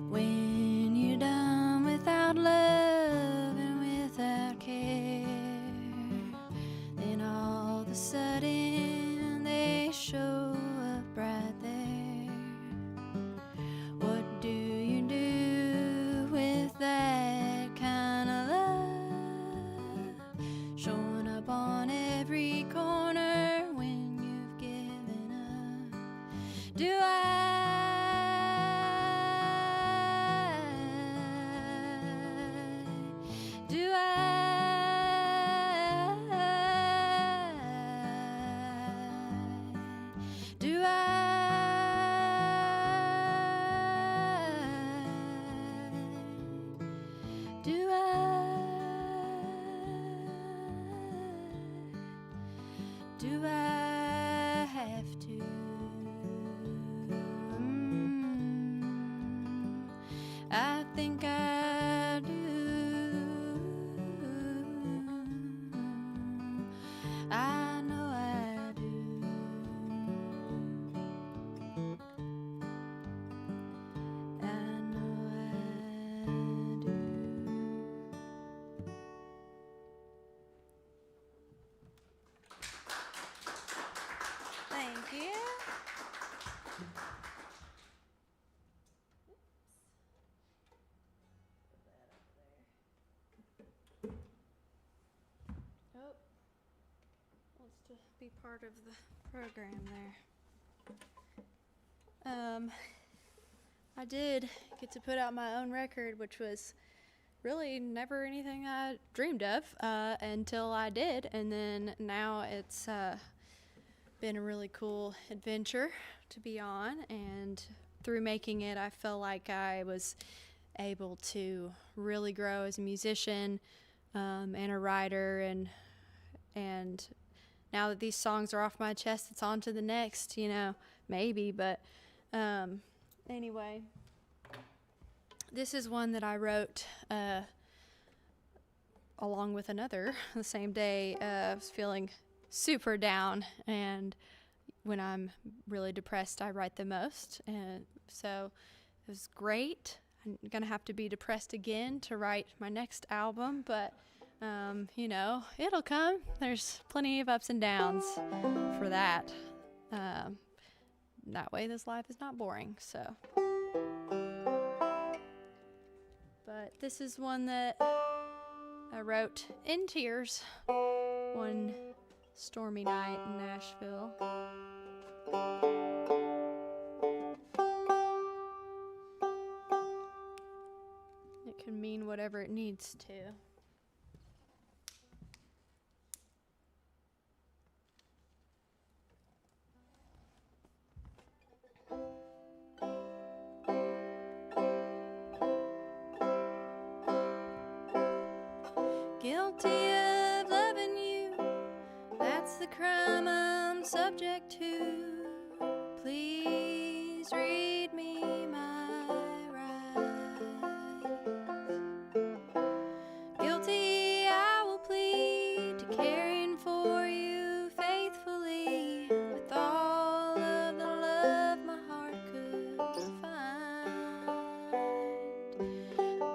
When you're done without love and without care, then all of a sudden they show up right there. What do you do with that kind of love, showing up on every corner when you've given up? Do do I have to? I think I do. I know I do. I know I do. Thank you. Oh, wants to be part of the program there. I did get to put out my own record, which was really never anything I dreamed of until I did, and then now it's been a really cool adventure to be on, and through making it I feel like I was able to really grow as a musician and a writer, and now that these songs are off my chest, it's on to the next, you know, maybe, but anyway, this is one that I wrote along with another the same day. I was feeling super down, and when I'm really depressed I write the most, and so it was great. I'm gonna have to be depressed again to write my next album, but you know, it'll come. There's plenty of ups and downs for that. That way this life is not boring, so. But this is one that I wrote in tears one stormy night in Nashville. It can mean whatever it needs to. subject to. Please read me my rights. Guilty I will plead to caring for you faithfully with all of the love my heart could find.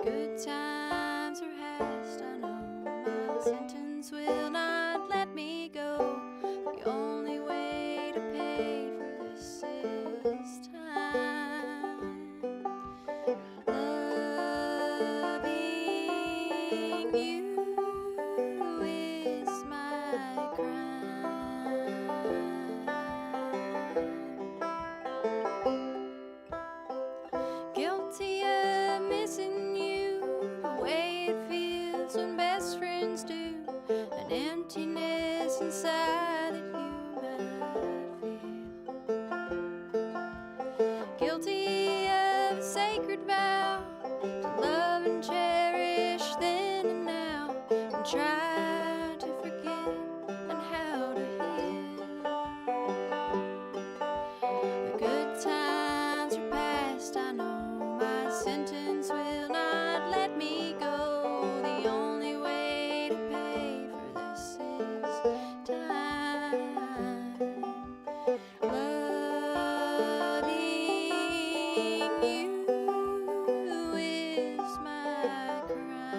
Good times are past, I know my sentence will not let me go. The only way to pay for this is time. Loving you is my crime. Guilty of missing you the way it feels when best friends do. An emptiness inside that you might feel. Guilty of a sacred vow to love and cherish then and now, and try to forget and how to heal. The good times are past, I know my sentence will not let me go. The only way to pay for this is time. Loving you is my crime.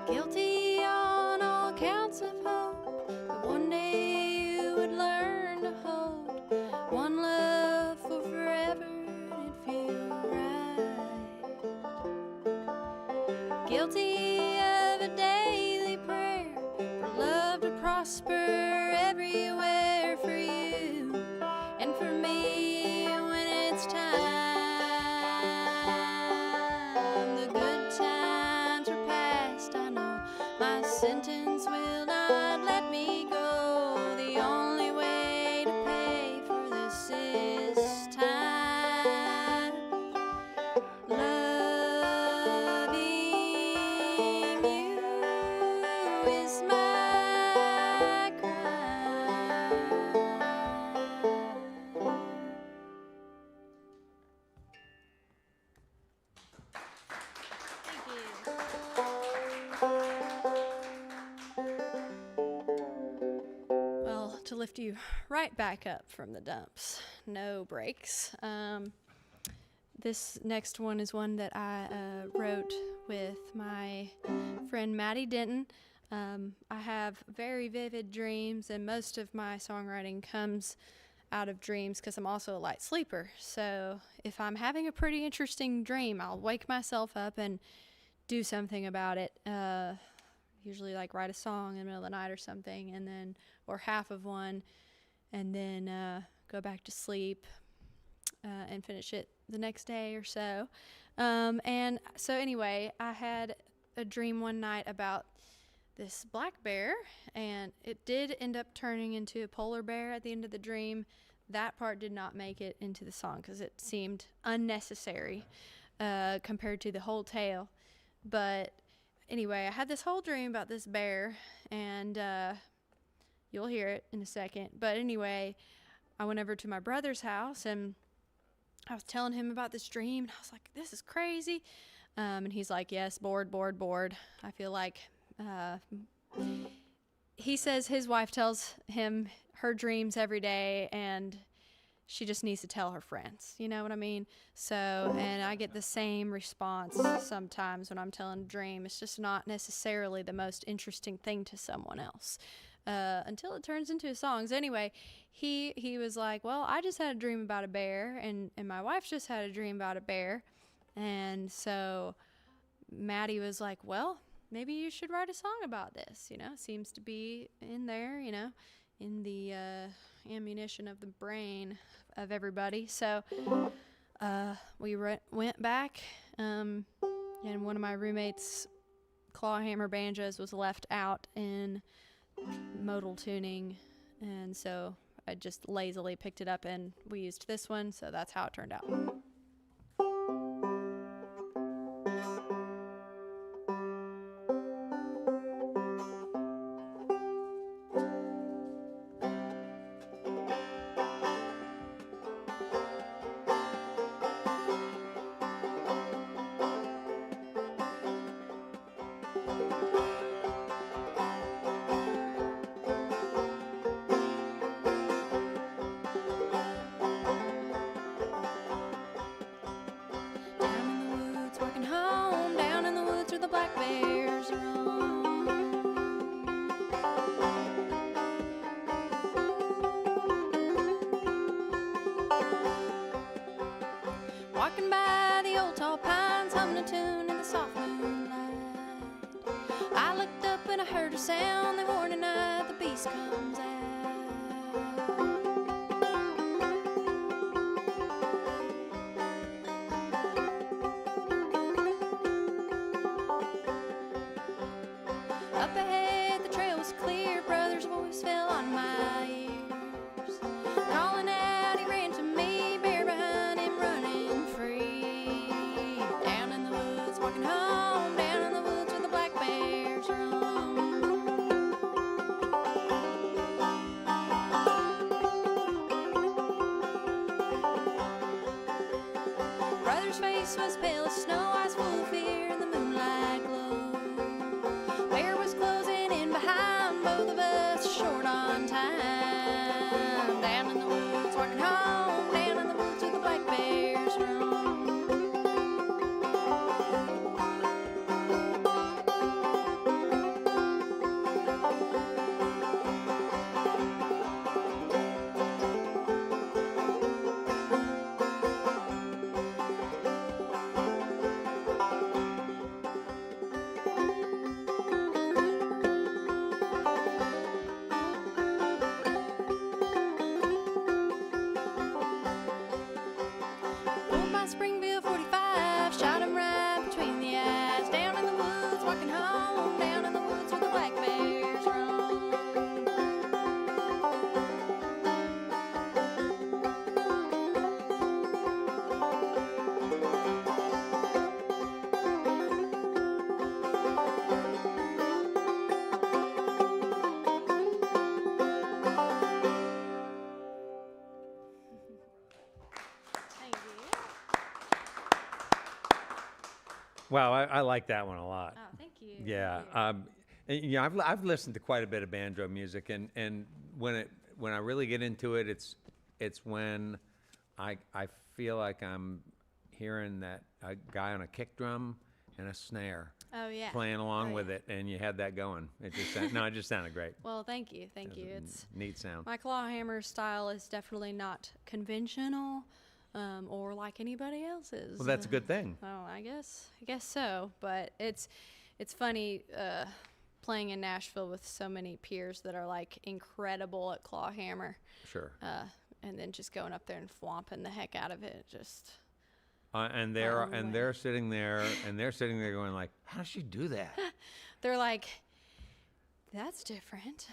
Guilty on all counts of hope that one day you would learn to hold one love for forever and it'd feel right. Guilty of a daily prayer for love to prosper everywhere for you and for me when it's time. The good times are past, I know my sentence will not let me go. The only way to pay for this is time. Loving you is my crime. Thank you. Well, to lift you right back up from the dumps, no breaks. This next one is one that I wrote with my friend Maddie Denton. I have very vivid dreams, and most of my songwriting comes out of dreams because I'm also a light sleeper. So if I'm having a pretty interesting dream, I'll wake myself up and do something about it. Usually like write a song in the middle of the night or something, and then, or half of one, and then go back to sleep and finish it the next day or so. And so anyway, I had a dream one night about this black bear, and it did end up turning into a polar bear at the end of the dream. That part did not make it into the song because it seemed unnecessary compared to the whole tale. But anyway, I had this whole dream about this bear, and you'll hear it in a second. But anyway, I went over to my brother's house, and I was telling him about this dream, and I was like, this is crazy. And he's like, yes, bored. I feel like he says his wife tells him her dreams every day, and she just needs to tell her friends. You know what I mean? So, and I get the same response sometimes when I'm telling a dream. It's just not necessarily the most interesting thing to someone else until it turns into songs. Anyway, he was like, well, I just had a dream about a bear, and my wife just had a dream about a bear. And so Maddie was like, well, maybe you should write a song about this. You know, it seems to be in there, you know, in the ammunition of the brain of everybody. So we went back, and one of my roommates' clawhammer banjos was left out in modal tuning, and so I just lazily picked it up and we used this one, so that's how it turned out. Walking by the old tall pines, humming a tune in the soft moonlight. I looked up and I heard a sound. The horny night, the beast comes out. Up ahead, the trail was clear. Brother's voice fell on my ears. Calling out, he ran to me, bear behind him, running free. Down in the woods, walking home, down in the woods where the black bears roam. Brother's face was pale as snow, eyes full of fear in the moonlight glow. Bear was closing in behind, both of us short on time. Down in the woods, walking home, down in the woods where the black bears roam. Pulled my Springfield 45, shot him right between the eyes. Down in the woods, walking home, down in the woods where the black bears roam. Thank you. Wow, I like that one a lot. Oh, thank you. Yeah, Thank you. and, you know, I've listened to quite a bit of banjo music, and when I really get into it, it's when I feel like I'm hearing that a guy on a kick drum and a snare Oh, yeah. playing along Oh, with yeah. it, and you had that going. It just it just sounded great. Well, thank you. Thank you. It was It's a neat sound. my clawhammer style is definitely not conventional, or like anybody else's. Well, that's a good thing. Oh, I guess so. But it's funny playing in Nashville with so many peers that are like incredible at clawhammer, Sure. and then just going up there and flomping the heck out of it. Just And way. they're sitting there going like, how does she do that? they're like, that's different.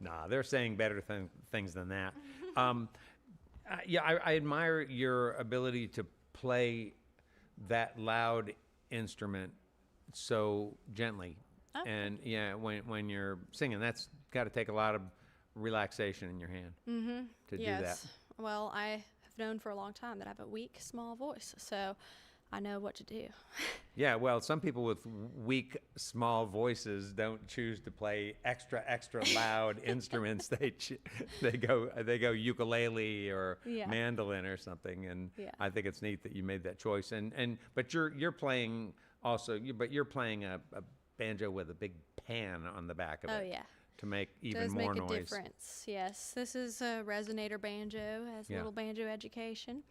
Nah, they're saying better things than that. Yeah, I admire your ability to play that loud instrument so gently. Oh, And yeah, when you're singing, that's got to take a lot of relaxation in your hand to do that. Well, I have known for a long time that I have a weak, small voice. So I know what to do. Yeah, well, some people with weak, small voices don't choose to play extra loud instruments. They go ukulele or Yeah. mandolin or something. And Yeah. I think it's neat that you made that choice. But you're playing also. You're playing a banjo with a big pan on the back of it. Oh, yeah. To make even Does more make a noise. difference. Yes, this is a resonator banjo, has a Yeah. little banjo education.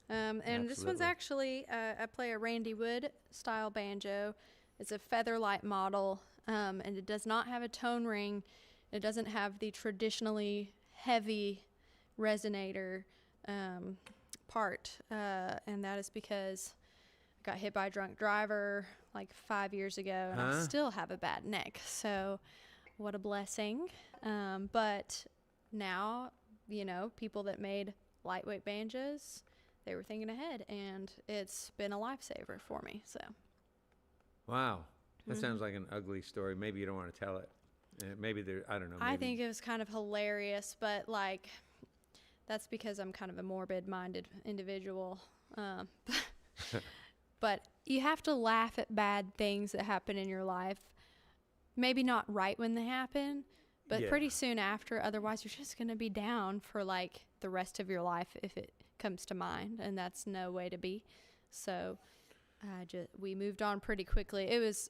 And this one's Absolutely. actually, I play a Randy Wood style banjo. It's a featherlight model, and it does not have a tone ring. It doesn't have the traditionally heavy resonator part, and that is because I got hit by a drunk driver like 5 years ago, and I still have a bad neck. So, what a blessing. But now, people that made lightweight banjos, they were thinking ahead, and it's been a lifesaver for me. So, Wow, that sounds like an ugly story. Maybe you don't want to tell it. Maybe I don't know. I maybe- think it was kind of hilarious, but like, that's because I'm kind of a morbid-minded individual. But you have to laugh at bad things that happen in your life. Maybe not right when they happen, but Yeah. pretty soon after. Otherwise, you're just going to be down for like the rest of your life if it comes to mind, and that's no way to be. So we moved on pretty quickly. It was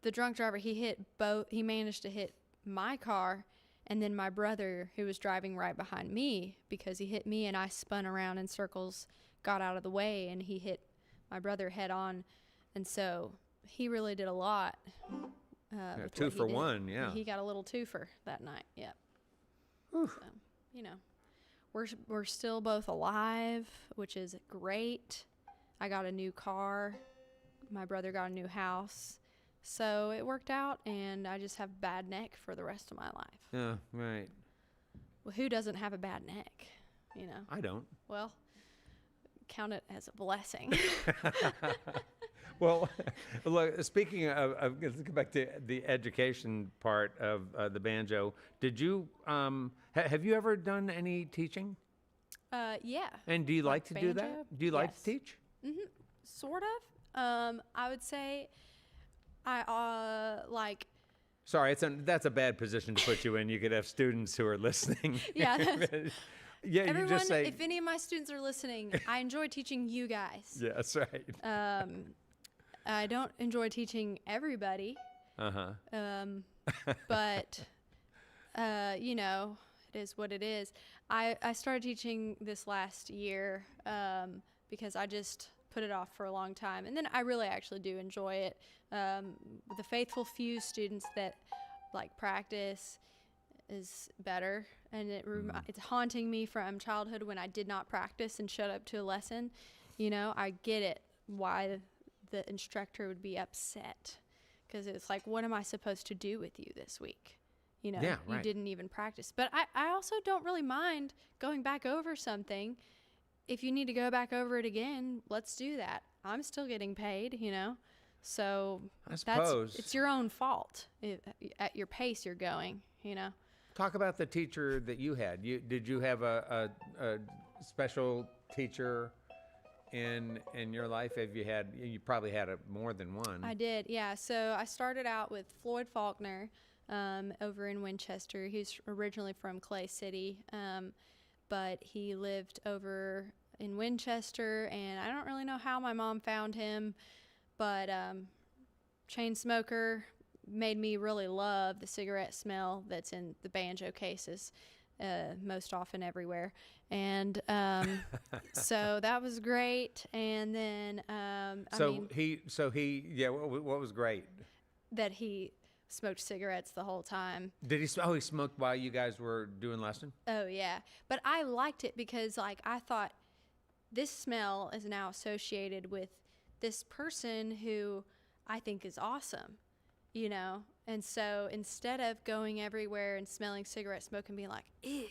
the drunk driver. He managed to hit my car, and then my brother, who was driving right behind me, because he hit me and I spun around in circles, got out of the way, and he hit my brother head on. And so he really did a lot. With two what he for did. one, yeah. He got a little twofer that night. Yep. Whew. So, we're still both alive, which is great. I got a new car. My brother got a new house. So it worked out, and I just have bad neck for the rest of my life. Yeah, right. Well, who doesn't have a bad neck? I don't. Well, count it as a blessing. Well, look, speaking of let's go back to the education part of the banjo. Did you, have you ever done any teaching? Yeah. And do you like to do banjo? that? Do you like to Yes. teach? Sort of. I would say I like. Sorry, that's a bad position to put you in. You could have students who are listening. Yeah, that's- Yeah, you Everyone, just say. if any of my students are listening, I enjoy teaching you guys. Yeah, that's right. I don't enjoy teaching everybody, but it is what it is. I started teaching this last year because I just put it off for a long time, and then I really actually do enjoy it. The faithful few students that like practice is better, and it's haunting me from childhood when I did not practice and showed up to a lesson. I get it why the instructor would be upset, because it's like, what am I supposed to do with you this week? Yeah, You right. didn't even practice. But I also don't really mind going back over something. If you need to go back over it again, let's do that. I'm still getting paid, So I suppose. it's your own fault at your pace you're going, Talk about the teacher that you had. Did you have a special teacher in your life? You probably had more than one. I did, yeah. So I started out with Floyd Faulkner over in Winchester. He's originally from Clay City, but he lived over in Winchester, and I don't really know how my mom found him, but chain smoker, made me really love the cigarette smell that's in the banjo cases most often everywhere. And so that was great. And then what was great? that he smoked cigarettes the whole time. Did he? He smoked while you guys were doing lesson? Oh, yeah. But I liked it because, like, I thought this smell is now associated with this person who I think is awesome, And so instead of going everywhere and smelling cigarette smoke and being like, ew,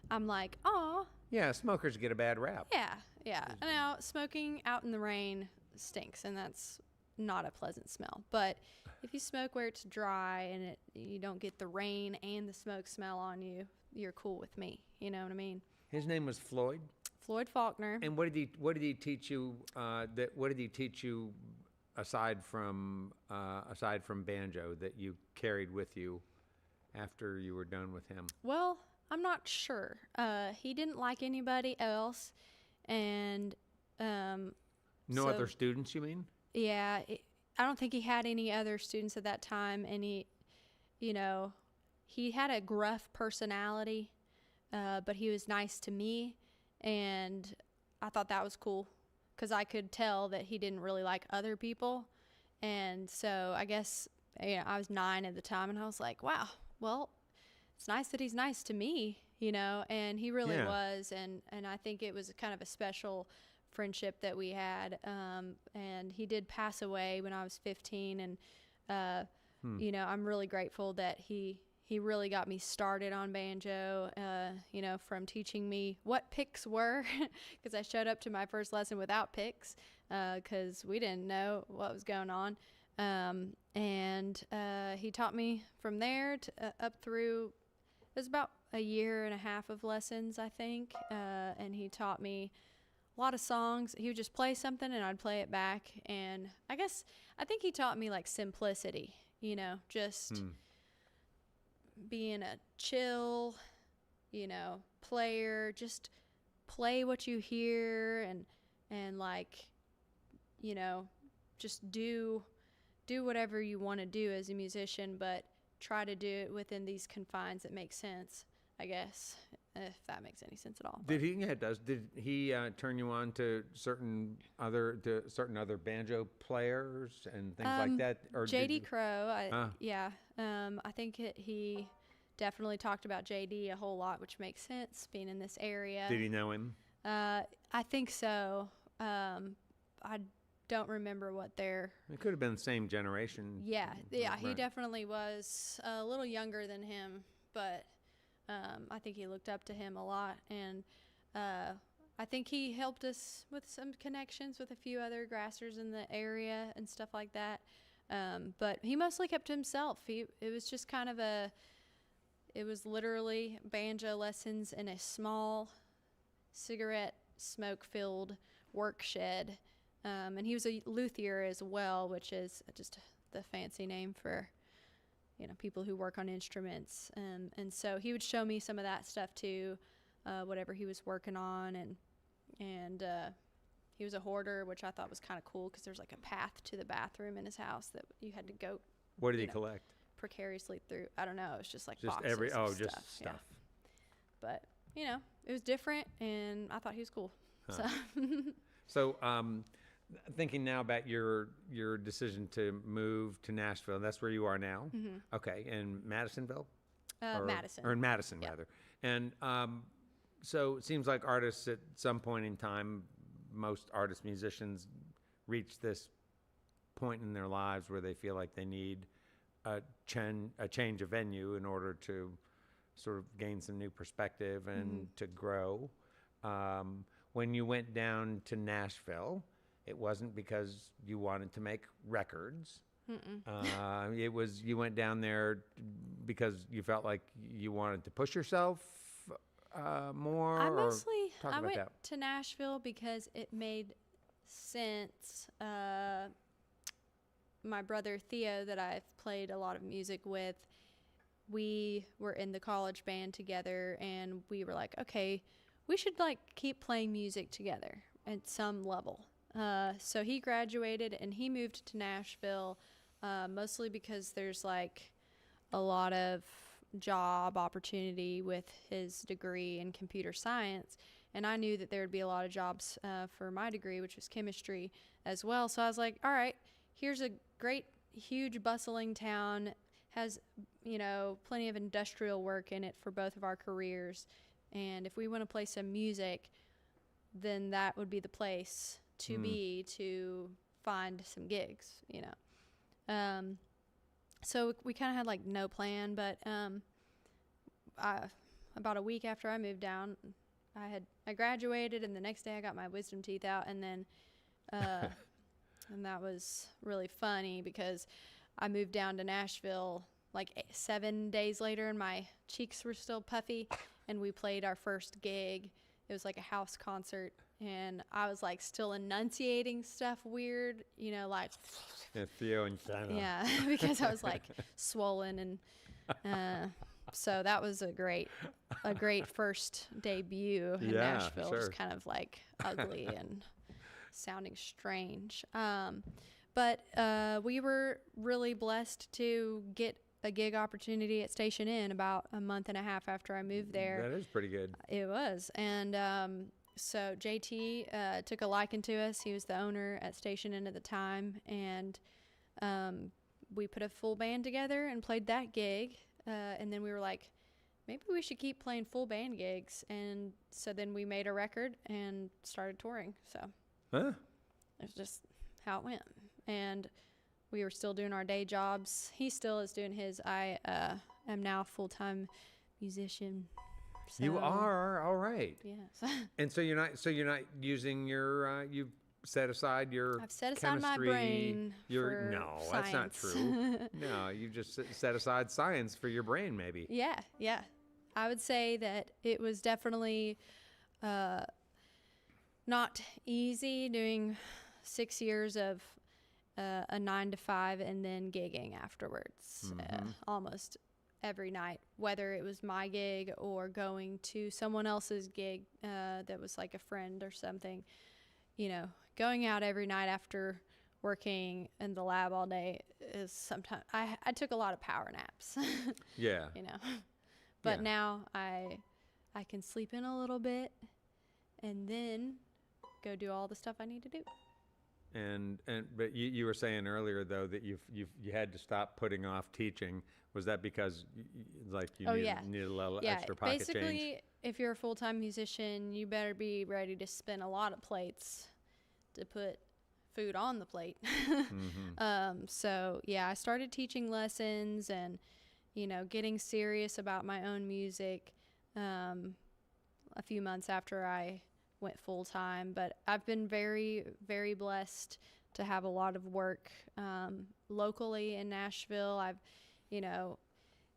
I'm like, oh, Yeah, smokers get a bad rap. yeah. Now, smoking out in the rain stinks, and that's not a pleasant smell. But if you smoke where it's dry and you don't get the rain and the smoke smell on you, you're cool with me. You know what I mean? His name was Floyd. Floyd Faulkner. And what did he teach you? What did he teach you aside from banjo that you carried with you after you were done with him? Well, I'm not sure. He didn't like anybody else, and No other students, you mean? yeah, I don't think he had any other students at that time, and he had a gruff personality, but he was nice to me, and I thought that was cool because I could tell that he didn't really like other people, and so I guess I was 9 at the time, and I was like, wow, well, it's nice that he's nice to me, and he really was, and I think it was kind of a special friendship that we had, and he did pass away when I was 15, and I'm really grateful that he really got me started on banjo, from teaching me what picks were, because I showed up to my first lesson without picks, because we didn't know what was going on, and he taught me from there up through, it was about a year and a half of lessons, I think, and he taught me a lot of songs. He would just play something and I'd play it back, and I think he taught me like simplicity, just being a chill, player, just play what you hear, and like, just do whatever you want to do as a musician, but try to do it within these confines that make sense, I guess, if that makes any sense at all. Did he? Yeah, it does. Did he turn you on to certain other banjo players and things like that? Or J.D. Crowe, I think he definitely talked about J.D. a whole lot, which makes sense, being in this area. Did he know him? I think so. I don't remember what their... It could have been the same generation. Yeah, Right. He definitely was a little younger than him, but I think he looked up to him a lot, and I think he helped us with some connections with a few other grassers in the area and stuff like that, but he mostly kept to himself. It was just kind of it was literally banjo lessons in a small cigarette smoke-filled work shed, and he was a luthier as well, which is just the fancy name for people who work on instruments, and so he would show me some of that stuff too, whatever he was working on, and he was a hoarder, which I thought was kind of cool because there's like a path to the bathroom in his house that you had to go. What did he collect? Precariously through. I don't know. It was just like Just boxes of stuff. just stuff. Yeah. But it was different, and I thought he was cool. Huh. So. So, thinking now about your decision to move to Nashville, that's where you are now. Mm-hmm. Okay, in Madisonville, Madison. or in Madison, Yeah. rather. And so it seems like artists at some point in time, most artists, musicians, reach this point in their lives where they feel like they need a change of venue in order to sort of gain some new perspective and to grow. When you went down to Nashville, it wasn't because you wanted to make records. It was, you went down there because you felt like you wanted to push yourself more. I or went to Nashville because it made sense. My brother Theo, that I've played a lot of music with, we were in the college band together, and we were like, okay, we should like keep playing music together at some level. So he graduated and he moved to Nashville, mostly because there's like a lot of job opportunity with his degree in computer science, and I knew that there would be a lot of jobs for my degree, which was chemistry as well. So I was like, all right, here's a great, huge, bustling town, has plenty of industrial work in it for both of our careers, and if we want to play some music, then that would be the place to be to find some gigs, So we kind of had like no plan, but about a week after I moved down, I graduated, and the next day I got my wisdom teeth out, and then and that was really funny because I moved down to Nashville like 7 days later, and my cheeks were still puffy, and we played our first gig. it was like a house concert, and I was like still enunciating stuff weird, you know, like Yeah, Theo and Santa. yeah, because I was like swollen, and so that was a great first debut in Yeah, Nashville. sure. Just kind of like ugly and sounding strange. But we were really blessed to get a gig opportunity at Station Inn about a month and a half after I moved there. That is pretty good. It was. And so JT took a liking to us. He was the owner at Station Inn at the time. And we put a full band together and played that gig. And then we were like, maybe we should keep playing full band gigs. And so then we made a record and started touring. So Huh? it's just how it went. And we were still doing our day jobs. He still is doing his. I am now a full-time musician. So, You are all right. Yes. And so you're not using your you've set aside your I've set aside my chemistry, brain your for no, that's not science. true. No, you just set aside science for your brain, maybe. Yeah. I would say that it was definitely not easy doing 6 years of a 9 to 5 and then gigging afterwards, almost every night, whether it was my gig or going to someone else's gig that was like a friend or something. You know, going out every night after working in the lab all day is sometimes I took a lot of power naps. Yeah. You know, but Yeah. now I can sleep in a little bit and then go do all the stuff I need to do. But you were saying earlier though that you had to stop putting off teaching. Was that because you needed a little extra pocket basically, change? if you're a full-time musician, you better be ready to spin a lot of plates to put food on the plate. So yeah, I started teaching lessons and, you know, getting serious about my own music a few months after I went full-time. But I've been very, very blessed to have a lot of work locally in Nashville.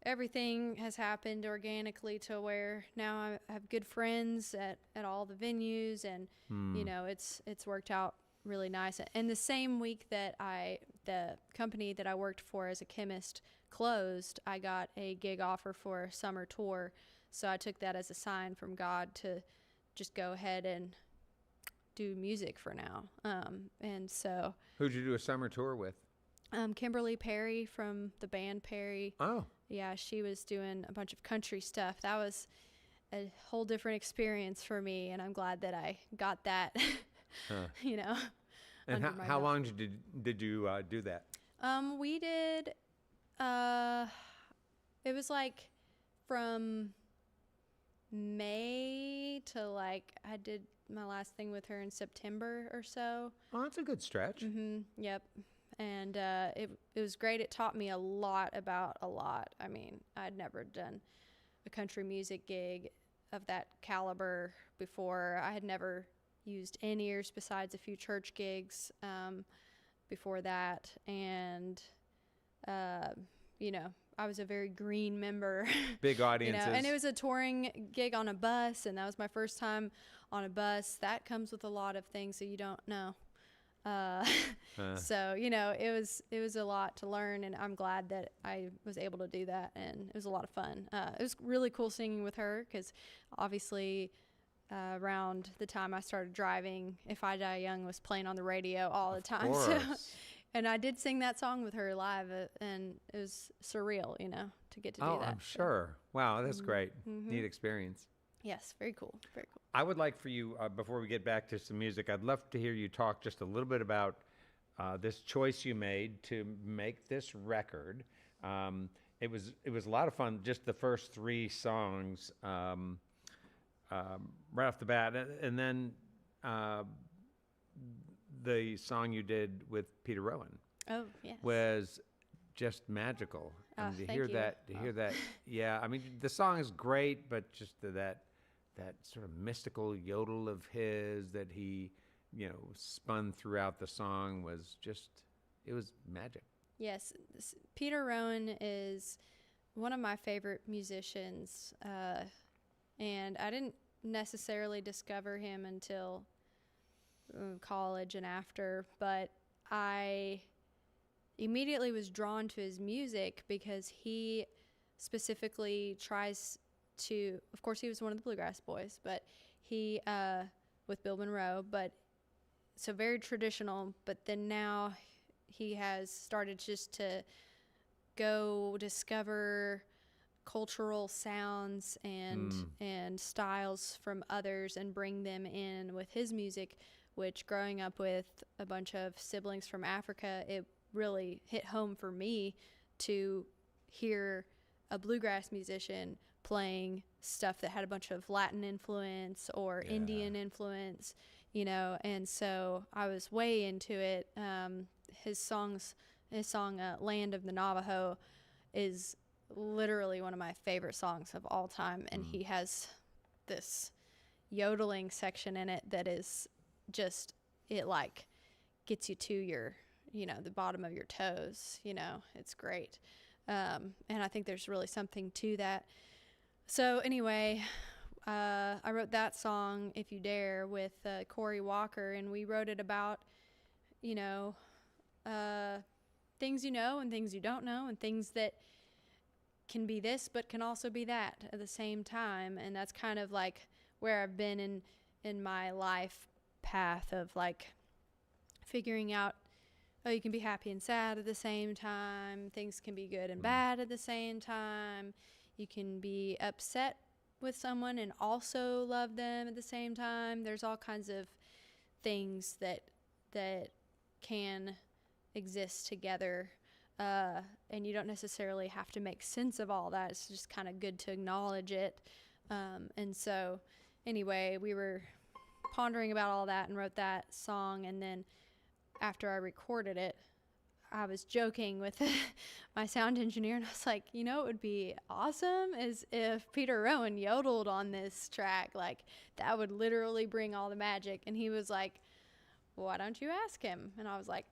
Everything has happened organically to where now I have good friends at all the venues, and you know, it's worked out really nice. And the same week that the company that I worked for as a chemist closed, I got a gig offer for a summer tour. So I took that as a sign from God to just go ahead and do music for now. And so Who'd you do a summer tour with? Kimberly Perry from the band Perry. Oh. Yeah, she was doing a bunch of country stuff. That was a whole different experience for me, and I'm glad that I got that, you know. And under my how belt. long did you do that? We did, it was like from May to I did my last thing with her in September or so. Oh, that's a good stretch. Yep. And it was great. It taught me a lot about a lot. I mean, I'd never done a country music gig of that caliber before. I had never used in-ears besides a few church gigs before that. And, you know, I was a very green member. Big audiences. You know, and it was a touring gig on a bus, and that was my first time on a bus. That comes with a lot of things that you don't know. So, you know, it was a lot to learn, and I'm glad that I was able to do that, and it was a lot of fun. It was really cool singing with her because obviously around the time I started driving, If I Die Young was playing on the radio all the time. So, and I did sing that song with her live, and it was surreal, you know, to get to do that. I'm sure. Wow, that's great. Neat experience. Yes, very cool, very cool. I would like for you, before we get back to some music, I'd love to hear you talk just a little bit about this choice you made to make this record. It was a lot of fun, just the first 3 songs right off the bat, and then the song you did with Peter Rowan Oh, yes. was just magical. Oh, And to thank hear you. that, yeah. I mean, the song is great, but just that sort of mystical yodel of his that he, you know, spun throughout the song was it was magic. Yes, Peter Rowan is one of my favorite musicians, and I didn't necessarily discover him until college and after, but I immediately was drawn to his music because he specifically tries to, of course he was one of the Bluegrass Boys, but he, with Bill Monroe, but so very traditional, but then now he has started just to go discover cultural sounds and styles from others and bring them in with his music, which growing up with a bunch of siblings from Africa, it really hit home for me to hear a bluegrass musician playing stuff that had a bunch of Latin influence or Indian influence, you know, and so I was way into it. His song, Land of the Navajo, is literally one of my favorite songs of all time, and he has this yodeling section in it that is just, it like gets you to your, you know, the bottom of your toes, you know, it's great. And I think there's really something to that. So anyway, I wrote that song, If You Dare, with Corey Walker, and we wrote it about, you know, things you know and things you don't know, and things that can be this but can also be that at the same time. And that's kind of like where I've been in my life path of like figuring out, oh, you can be happy and sad at the same time. Things can be good and bad at the same time. You can be upset with someone and also love them at the same time. There's all kinds of things that can exist together. And you don't necessarily have to make sense of all that. It's just kind of good to acknowledge it. And so anyway, we were pondering about all that and wrote that song. And then after I recorded it, I was joking with my sound engineer, and I was like, you know, it would be awesome is if Peter Rowan yodeled on this track. Like, that would literally bring all the magic. And he was like, why don't you ask him? And I was like,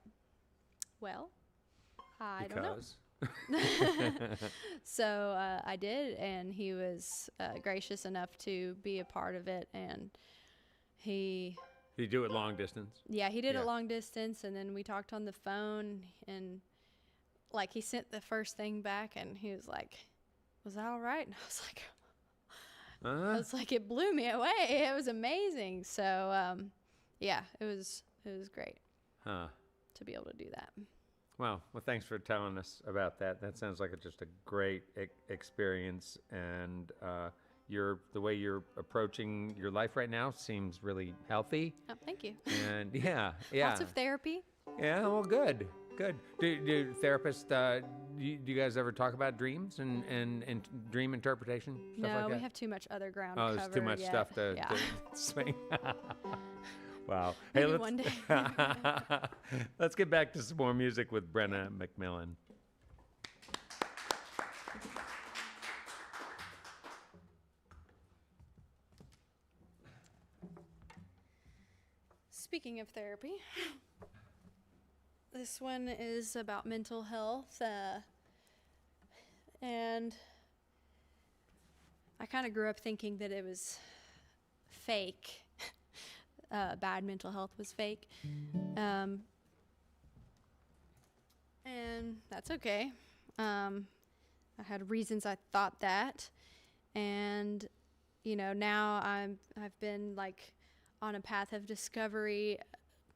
well, I don't know. So I did, and he was gracious enough to be a part of it. And he... Did you do it long distance? Yeah, he did it long distance, and then we talked on the phone, and like he sent the first thing back, and he was like, was that all right? And I was like, it blew me away. It was amazing. So yeah, it was great to be able to do that. Well, thanks for telling us about that. That sounds like it's just a great experience, and the way you're approaching your life right now seems really healthy. Oh, thank you. And yeah. Lots of therapy. Yeah, well, good. Do therapists, do you guys ever talk about dreams and dream interpretation, stuff No, like that? we have too much other ground Oh, covered. there's too much stuff to swing. Wow. Maybe let's, one day. Let's get back to some more music with Brenna MacMillan. Speaking of therapy, this one is about mental health, and I kind of grew up thinking that it was fake. Bad mental health was fake, and that's okay. I had reasons I thought that, and you know, now I've been like on a path of discovery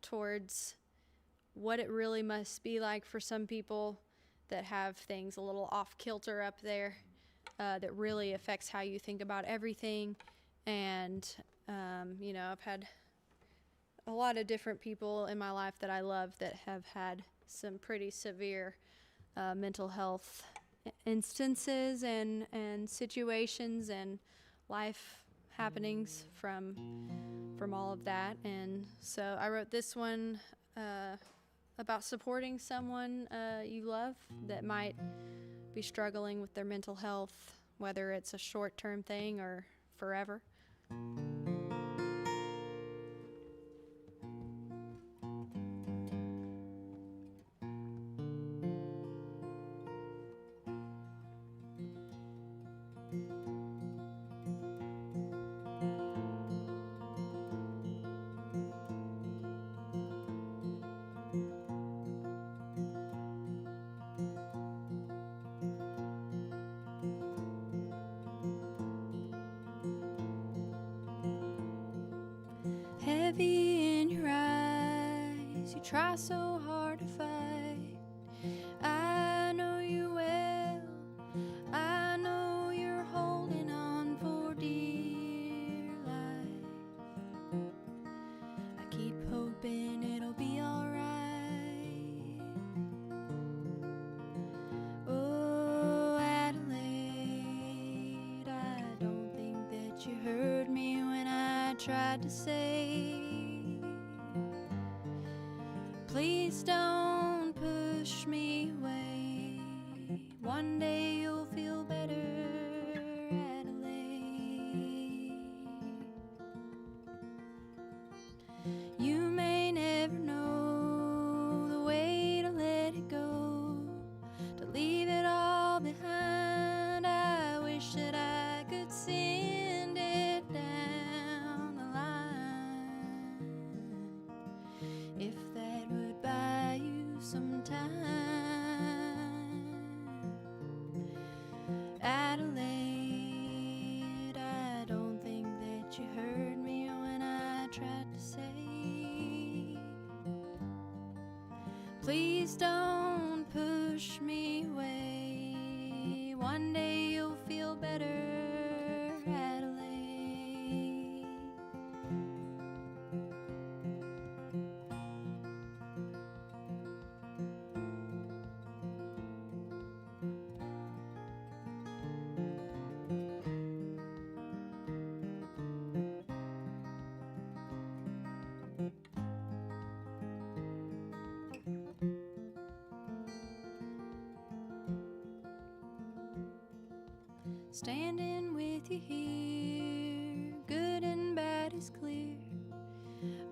towards what it really must be like for some people that have things a little off kilter up there, that really affects how you think about everything. And you know, I've had a lot of different people in my life that I love that have had some pretty severe mental health instances and situations and life happenings from all of that. And so I wrote this one about supporting someone you love that might be struggling with their mental health, whether it's a short-term thing or forever. envy in your eyes. You try so hard to fight. I know you well. I know you're holding on for dear life. I keep hoping it'll be alright. Oh, Adelaide, I don't think that you heard me when I tried to say, please don't push me away. One day you'll feel better, Adelaide. You may never know the way to let it go, to leave it all behind. I wish that I could send it down the line, if that would buy you some time. Adelaide, I don't think that you heard me when I tried to say, please don't push me away. One day you'll feel better, Adelaide. Standing with you here, good and bad is clear.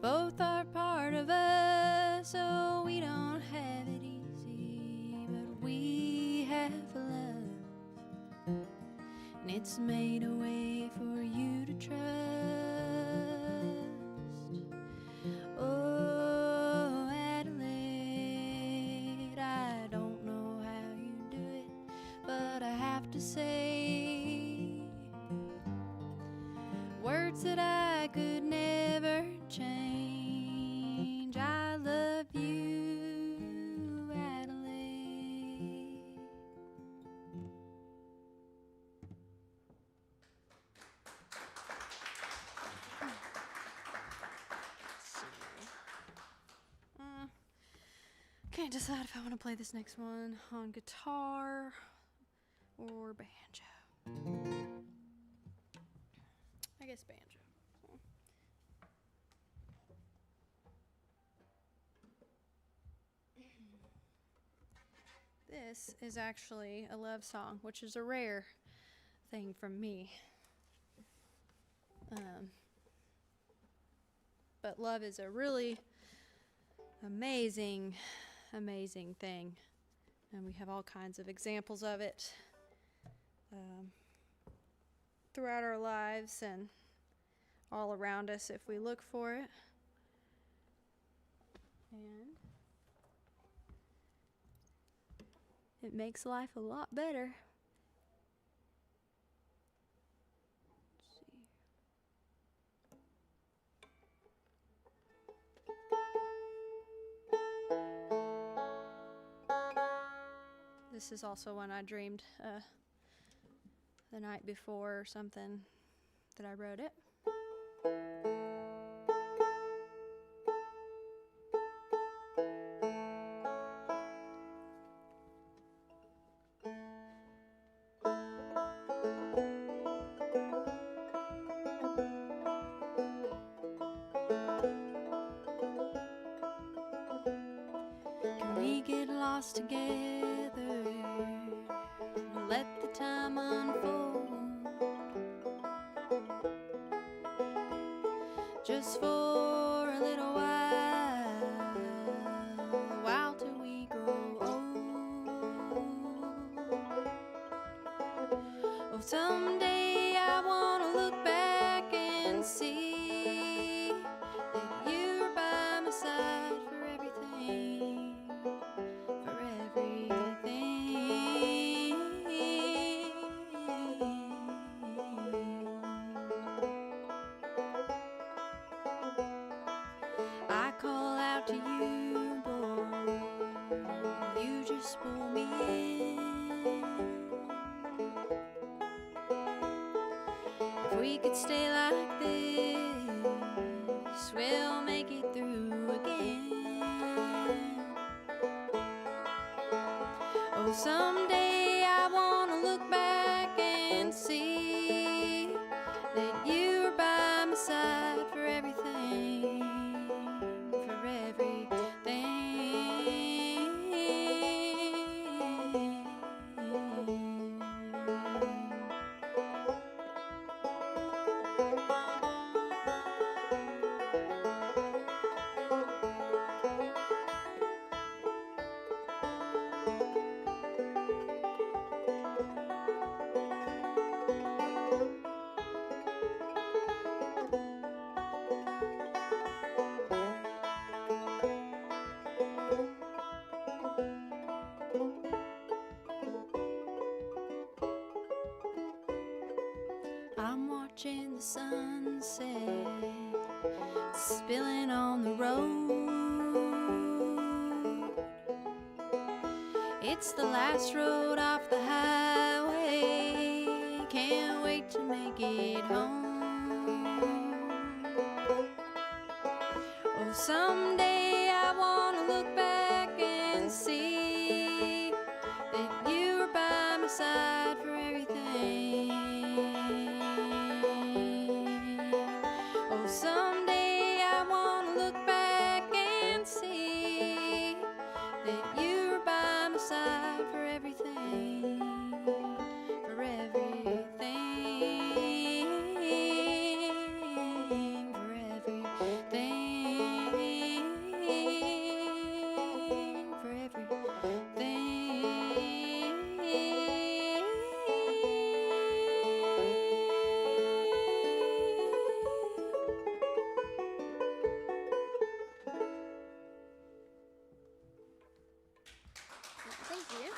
Both are part of us, so we don't have it easy, but we have love, and it's made a way for you to trust. Oh, Adelaide, I don't know how you do it, but I have to say, words that I could never change. I love you, Adelaide. Can't decide if I want to play this next one on guitar or banjo. I guess banjo. This is actually a love song, which is a rare thing from me. But love is a really amazing thing. And we have all kinds of examples of it throughout our lives and all around us if we look for it. And it makes life a lot better. Let's see. This is also one I dreamed the night before or something that I wrote it. Can we get lost together and let the time unfold, just for a little while till we grow old? Oh, someday I want to look back and see that you're by my side for everything, for everything. just pull me in. If we could stay like this, we'll make it through again. Oh, someday I wanna look back and see that you were by my side for everything, for everything. I'm watching the sunset spilling on the road. It's the last road off the highway. Can't wait to make it home. Oh, someday I wanna look back and see that you were by my side for everything. Oh, someday I wanna look back and see that you were by my side for everything, for everything, for everything, for everything. Thank you.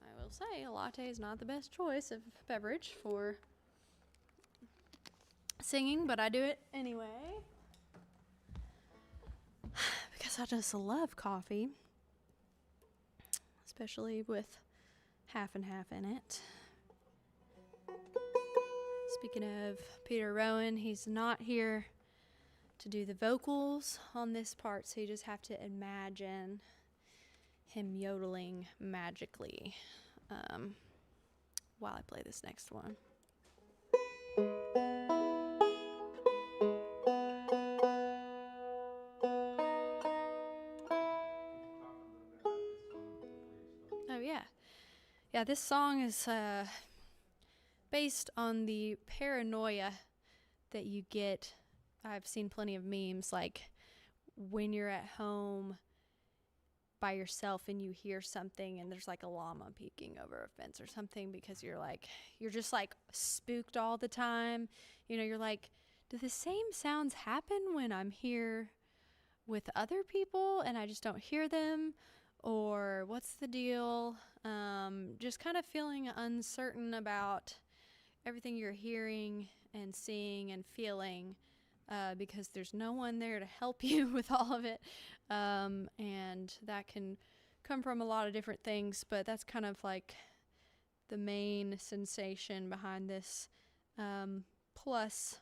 I will say a latte is not the best choice of beverage for singing, but I do it anyway because I just love coffee, especially with half and half in it. Speaking of Peter Rowan, he's not here to do the vocals on this part, so you just have to imagine him yodeling magically while I play this next one. Oh yeah. Yeah, this song is based on the paranoia that you get. I've seen plenty of memes, like when you're at home by yourself and you hear something and there's like a llama peeking over a fence or something, because you're just like spooked all the time. You know, you're like, do the same sounds happen when I'm here with other people and I just don't hear them? Or what's the deal? Just kind of feeling uncertain about everything you're hearing and seeing and feeling. Because there's no one there to help you with all of it. And that can come from a lot of different things, but that's kind of like the main sensation behind this, plus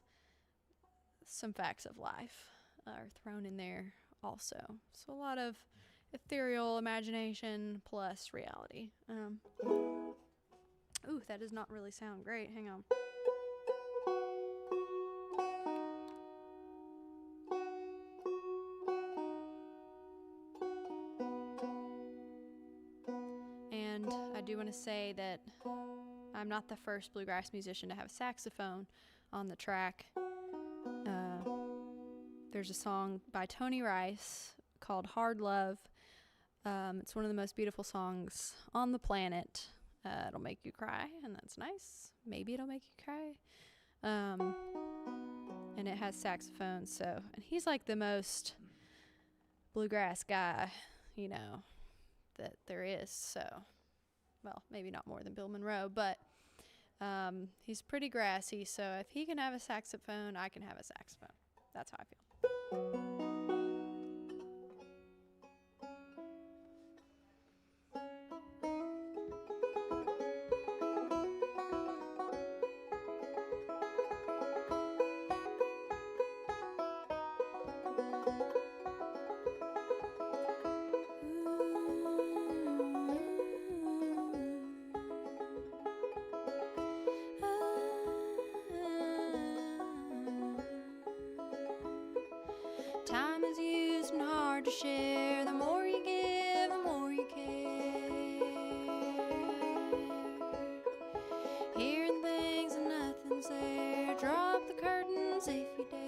some facts of life are thrown in there also. So a lot of ethereal imagination plus reality. Ooh, that does not really sound great. Hang on. And I do want to say that I'm not the first bluegrass musician to have a saxophone on the track. There's a song by Tony Rice called Hard Love. It's one of the most beautiful songs on the planet. It'll make you cry, and that's nice. Maybe it'll make you cry. And it has saxophone, and he's like the most bluegrass guy, you know, that there is. So, well, maybe not more than Bill Monroe, but he's pretty grassy. So if he can have a saxophone, I can have a saxophone. That's how I feel. to share. The more you give, the more you care. Hearing things and nothing's there. Draw up the curtains if you dare.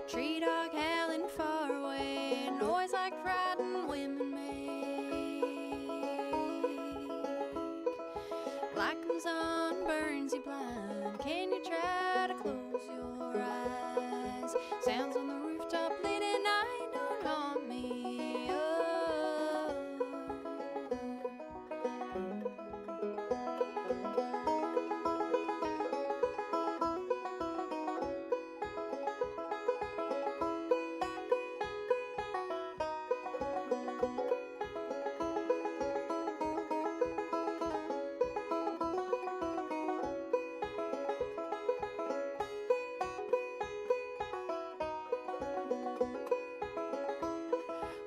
Tree dog howling far away, noise like frightened women make. Light comes on, burns you blind. Can you try to close your eyes? Sounds on the rooftop late at night don't haunt me. Oh.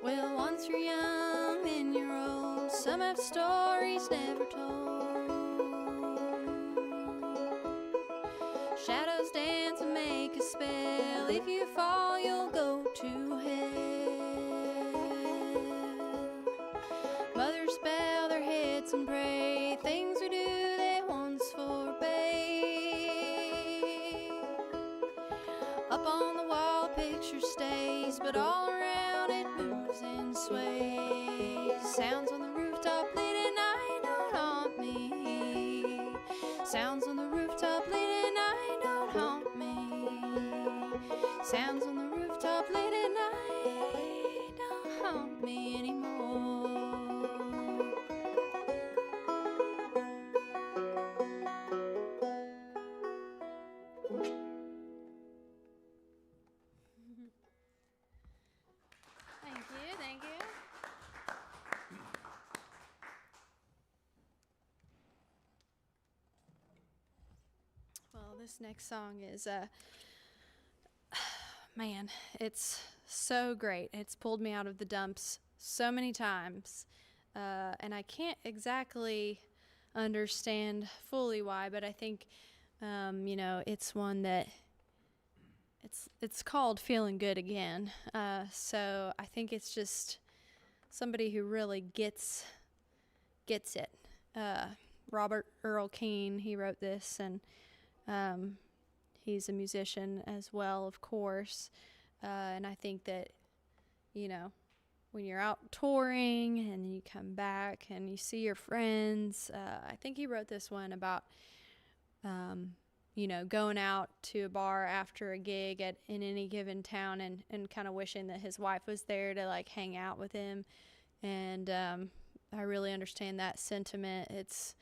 Well, once you're young, then you're old. Some have stories never told. Shadows dance and make a spell. If you fall, you'll go to hell. Mothers bow their heads and pray. Things we do they once forbade. Up on the wall, picture stays, but all around it moves and sways. Sounds on the rooftop late at night don't haunt me. Sounds on the rooftop late at night don't haunt me. Sounds on the rooftop late at night don't haunt me anymore. Thank you, thank you. Well, this next song is, man, it's so great. It's pulled me out of the dumps so many times, and I can't exactly understand fully why, but I think, it's one that it's called Feeling Good Again. So I think it's just somebody who really gets it. Robert Earl Keen, he wrote this, and he's a musician as well, of course. And I think that, when you're out touring and you come back and you see your friends, I think he wrote this one about, going out to a bar after a gig in any given town and kind of wishing that his wife was there to like hang out with him. And I really understand that sentiment. It's,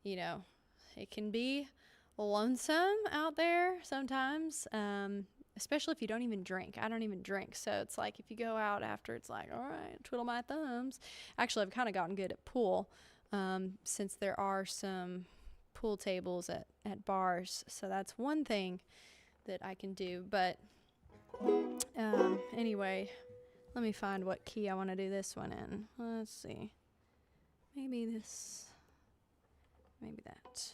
it can be lonesome out there sometimes, especially if you don't even drink. I don't even drink, so it's like if you go out after, it's like, all right, twiddle my thumbs. Actually, I've kind of gotten good at pool, since there are some pool tables at bars, so that's one thing that I can do. But anyway, let me find what key I want to do this one in. Let's see, maybe this, maybe that.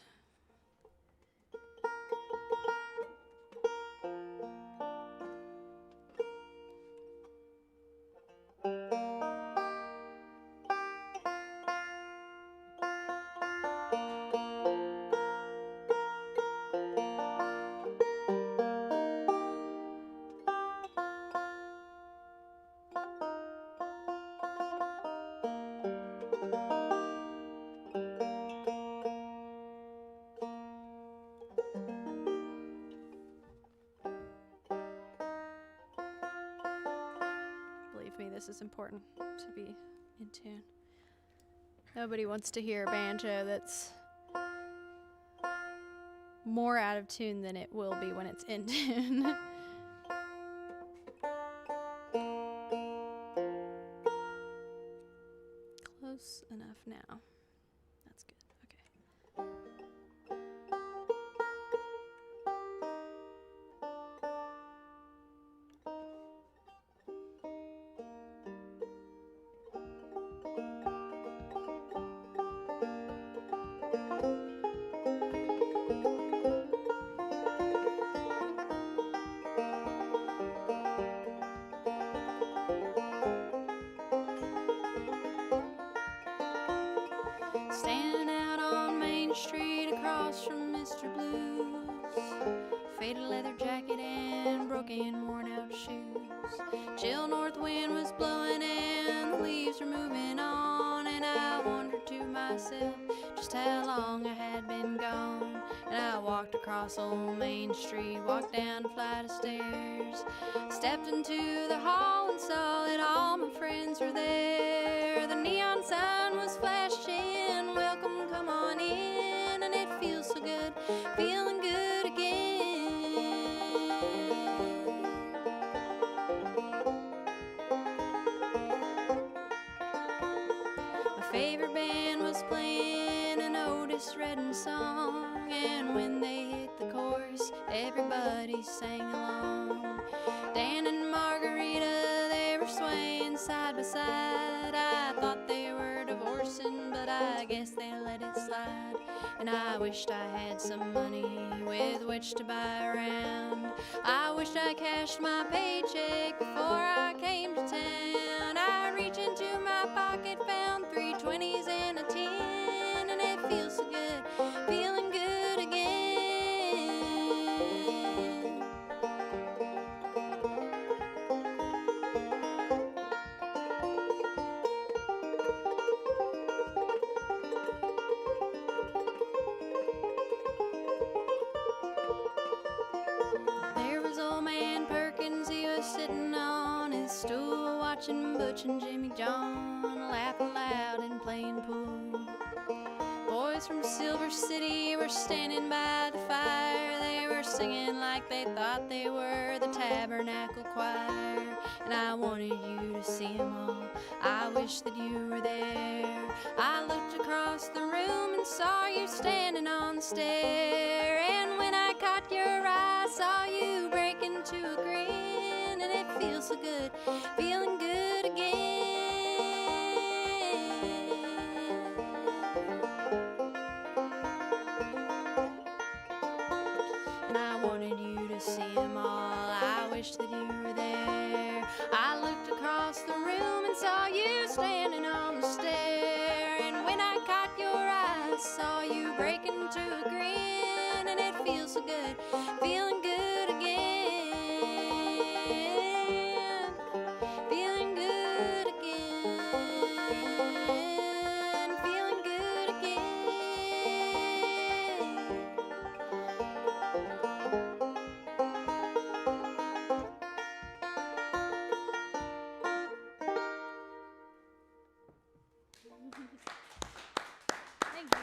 Believe me, this is important to be in tune. Nobody wants to hear a banjo that's more out of tune than it will be when it's in tune. Close enough now. That's good. Okay. standing out on Main Street across from Mr. Blue's. Faded leather jacket and broken, worn-out shoes. Chill north wind was blowing and the leaves were moving on, and I wondered to myself just how long I had been gone. And I walked across old Main Street, walked down a flight of stairs, stepped into the hall and saw that all my friends were there. The neon sign was flashing, welcome, come on in, and it feels so good, feeling good again. My favorite band was playing an Otis Redding song, and when they hit the chorus, everybody sang along. Dan and Margarita, they were swaying side by side. I thought they were divorcing, but I guess they let it slide. And I wished I had some money with which to buy around. I wished I cashed my paycheck before I came to town. I reached into my pocket, found 320s and a 10, and it feels so good, feeling good again. There was old man Perkins, he was sitting on his stool, watching Butch and Jimmy John, laughing loud and playing pool. Boys from Silver City were standing by the fire. They were singing like they thought they were the Tabernacle Choir. And I wanted you to see them all, I wish that you were there. I looked across the room and saw you standing on the stair. And when I caught your eye, saw you break into a grin. And it feels so good, feeling good again. And I wanted you to see them all, I wish that you were there. I looked across the room and saw you standing on the stair. And when I caught your eye, saw you break into a grin. And it feels so good, feeling good again. Feeling good again. Feeling good again. Thank you.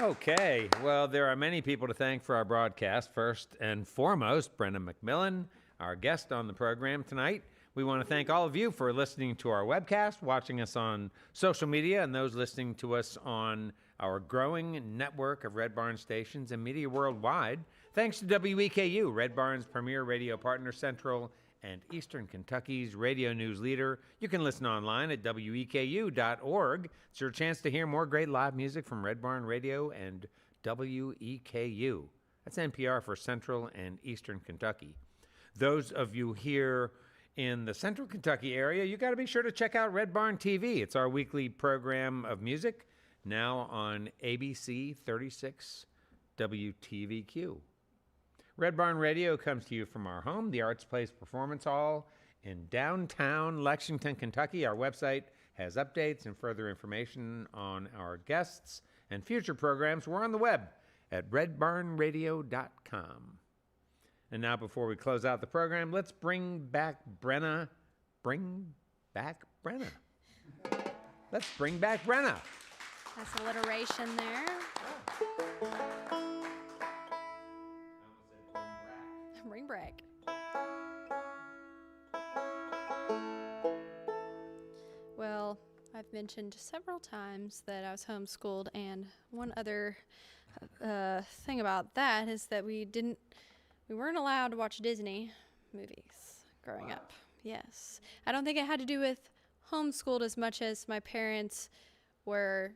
Okay, well, there are many people to thank for our broadcast. First and foremost, Brenna MacMillan, our guest on the program tonight. We want to thank all of you for listening to our webcast, watching us on social media, and those listening to us on our growing network of Red Barn stations and media worldwide. Thanks to WEKU, Red Barn's premier radio partner, Central and Eastern Kentucky's radio news leader. You can listen online at weku.org. It's your chance to hear more great live music from Red Barn Radio and WEKU. That's NPR for Central and Eastern Kentucky. Those of you here in the Central Kentucky area, you got to be sure to check out Red Barn TV. It's our weekly program of music, now on ABC 36 WTVQ. Red Barn Radio comes to you from our home, the Arts Place Performance Hall in downtown Lexington, Kentucky. Our website has updates and further information on our guests and future programs. We're on the web at redbarnradio.com. And now, before we close out the program, let's bring back Brenna. Bring back Brenna. Let's bring back Brenna. That's alliteration there. Bring back. Well, I've mentioned several times that I was homeschooled, and one other thing about that is that we weren't allowed to watch Disney movies growing up. Yes. I don't think it had to do with homeschooled as much as my parents were,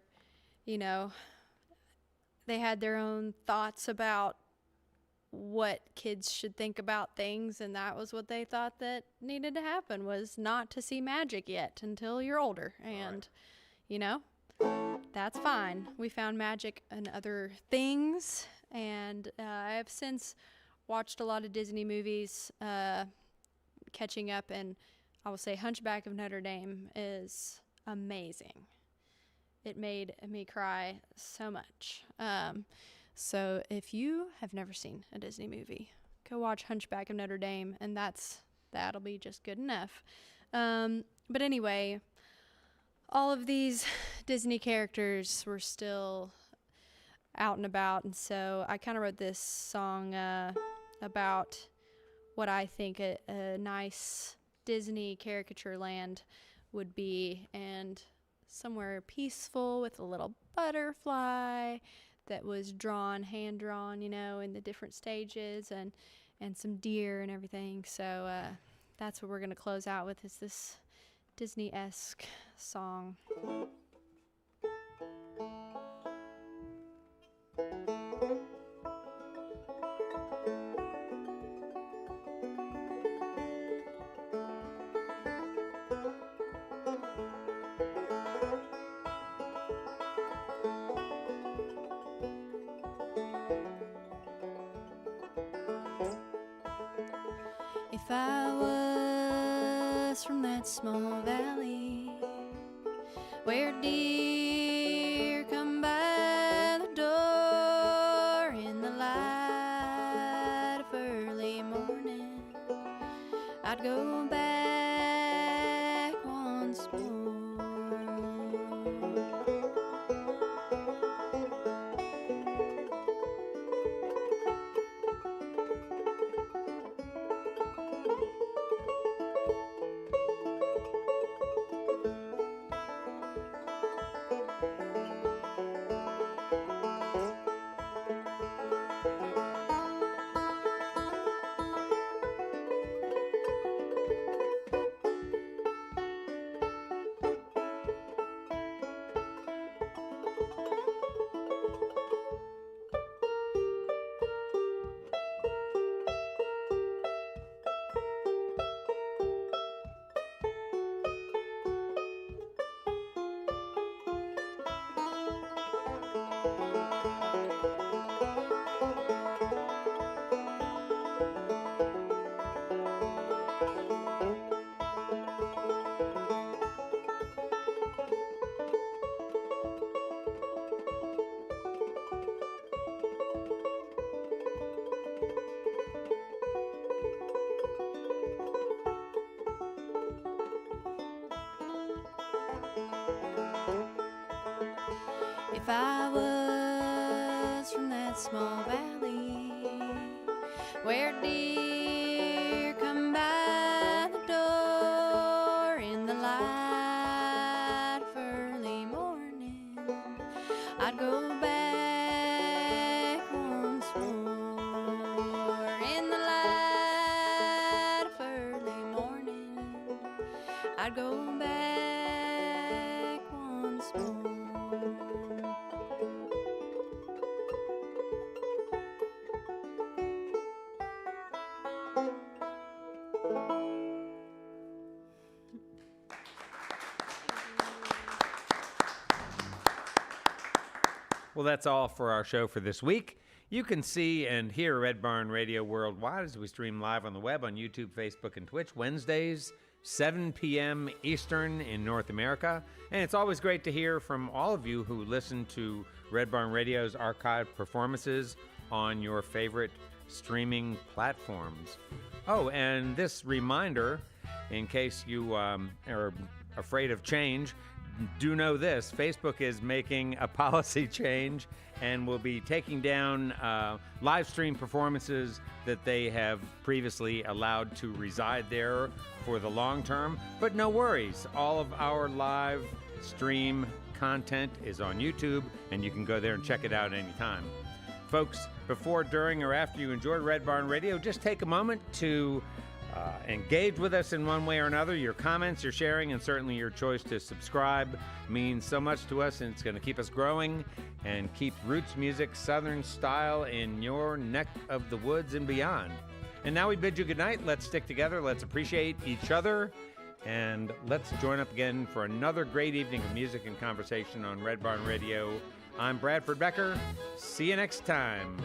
they had their own thoughts about what kids should think about things, and that was what they thought that needed to happen, was not to see magic yet until you're older. And, that's fine. We found magic in other things, and I have since watched a lot of Disney movies, catching up, and I will say Hunchback of Notre Dame is amazing. It made me cry so much. So if you have never seen a Disney movie, go watch Hunchback of Notre Dame, and that'll be just good enough. But anyway, all of these Disney characters were still out and about, and so I kind of wrote this song about what I think a nice Disney caricature land would be, and somewhere peaceful with a little butterfly that was hand-drawn, in the different stages, and some deer and everything. So that's what we're going to close out with, is this Disney-esque song. If I was from that small valley where deer come by the door in the light of early morning, I'd go back once more. If I was from that small valley where deer come by the door in the light of early morning, I'd go back once more in the light of early morning. I'd go back once more. Well, that's all for our show for this week. You can see and hear Red Barn Radio worldwide as we stream live on the web on YouTube, Facebook, and Twitch Wednesdays, 7 p.m. Eastern in North America. And it's always great to hear from all of you who listen to Red Barn Radio's archived performances on your favorite streaming platforms. Oh, and this reminder, in case you are afraid of change, do know this: Facebook is making a policy change and will be taking down live stream performances that they have previously allowed to reside there for the long term. But no worries, all of our live stream content is on YouTube, and you can go there and check it out anytime. Folks, before, during, or after you enjoy Red Barn Radio, just take a moment to engage with us in one way or another. Your comments, your sharing, and certainly your choice to subscribe means so much to us, and it's going to keep us growing and keep roots music, Southern style, in your neck of the woods and beyond. And now we bid you good night. Let's stick together. Let's appreciate each other. And let's join up again for another great evening of music and conversation on Red Barn Radio. I'm Bradford Becker. See you next time.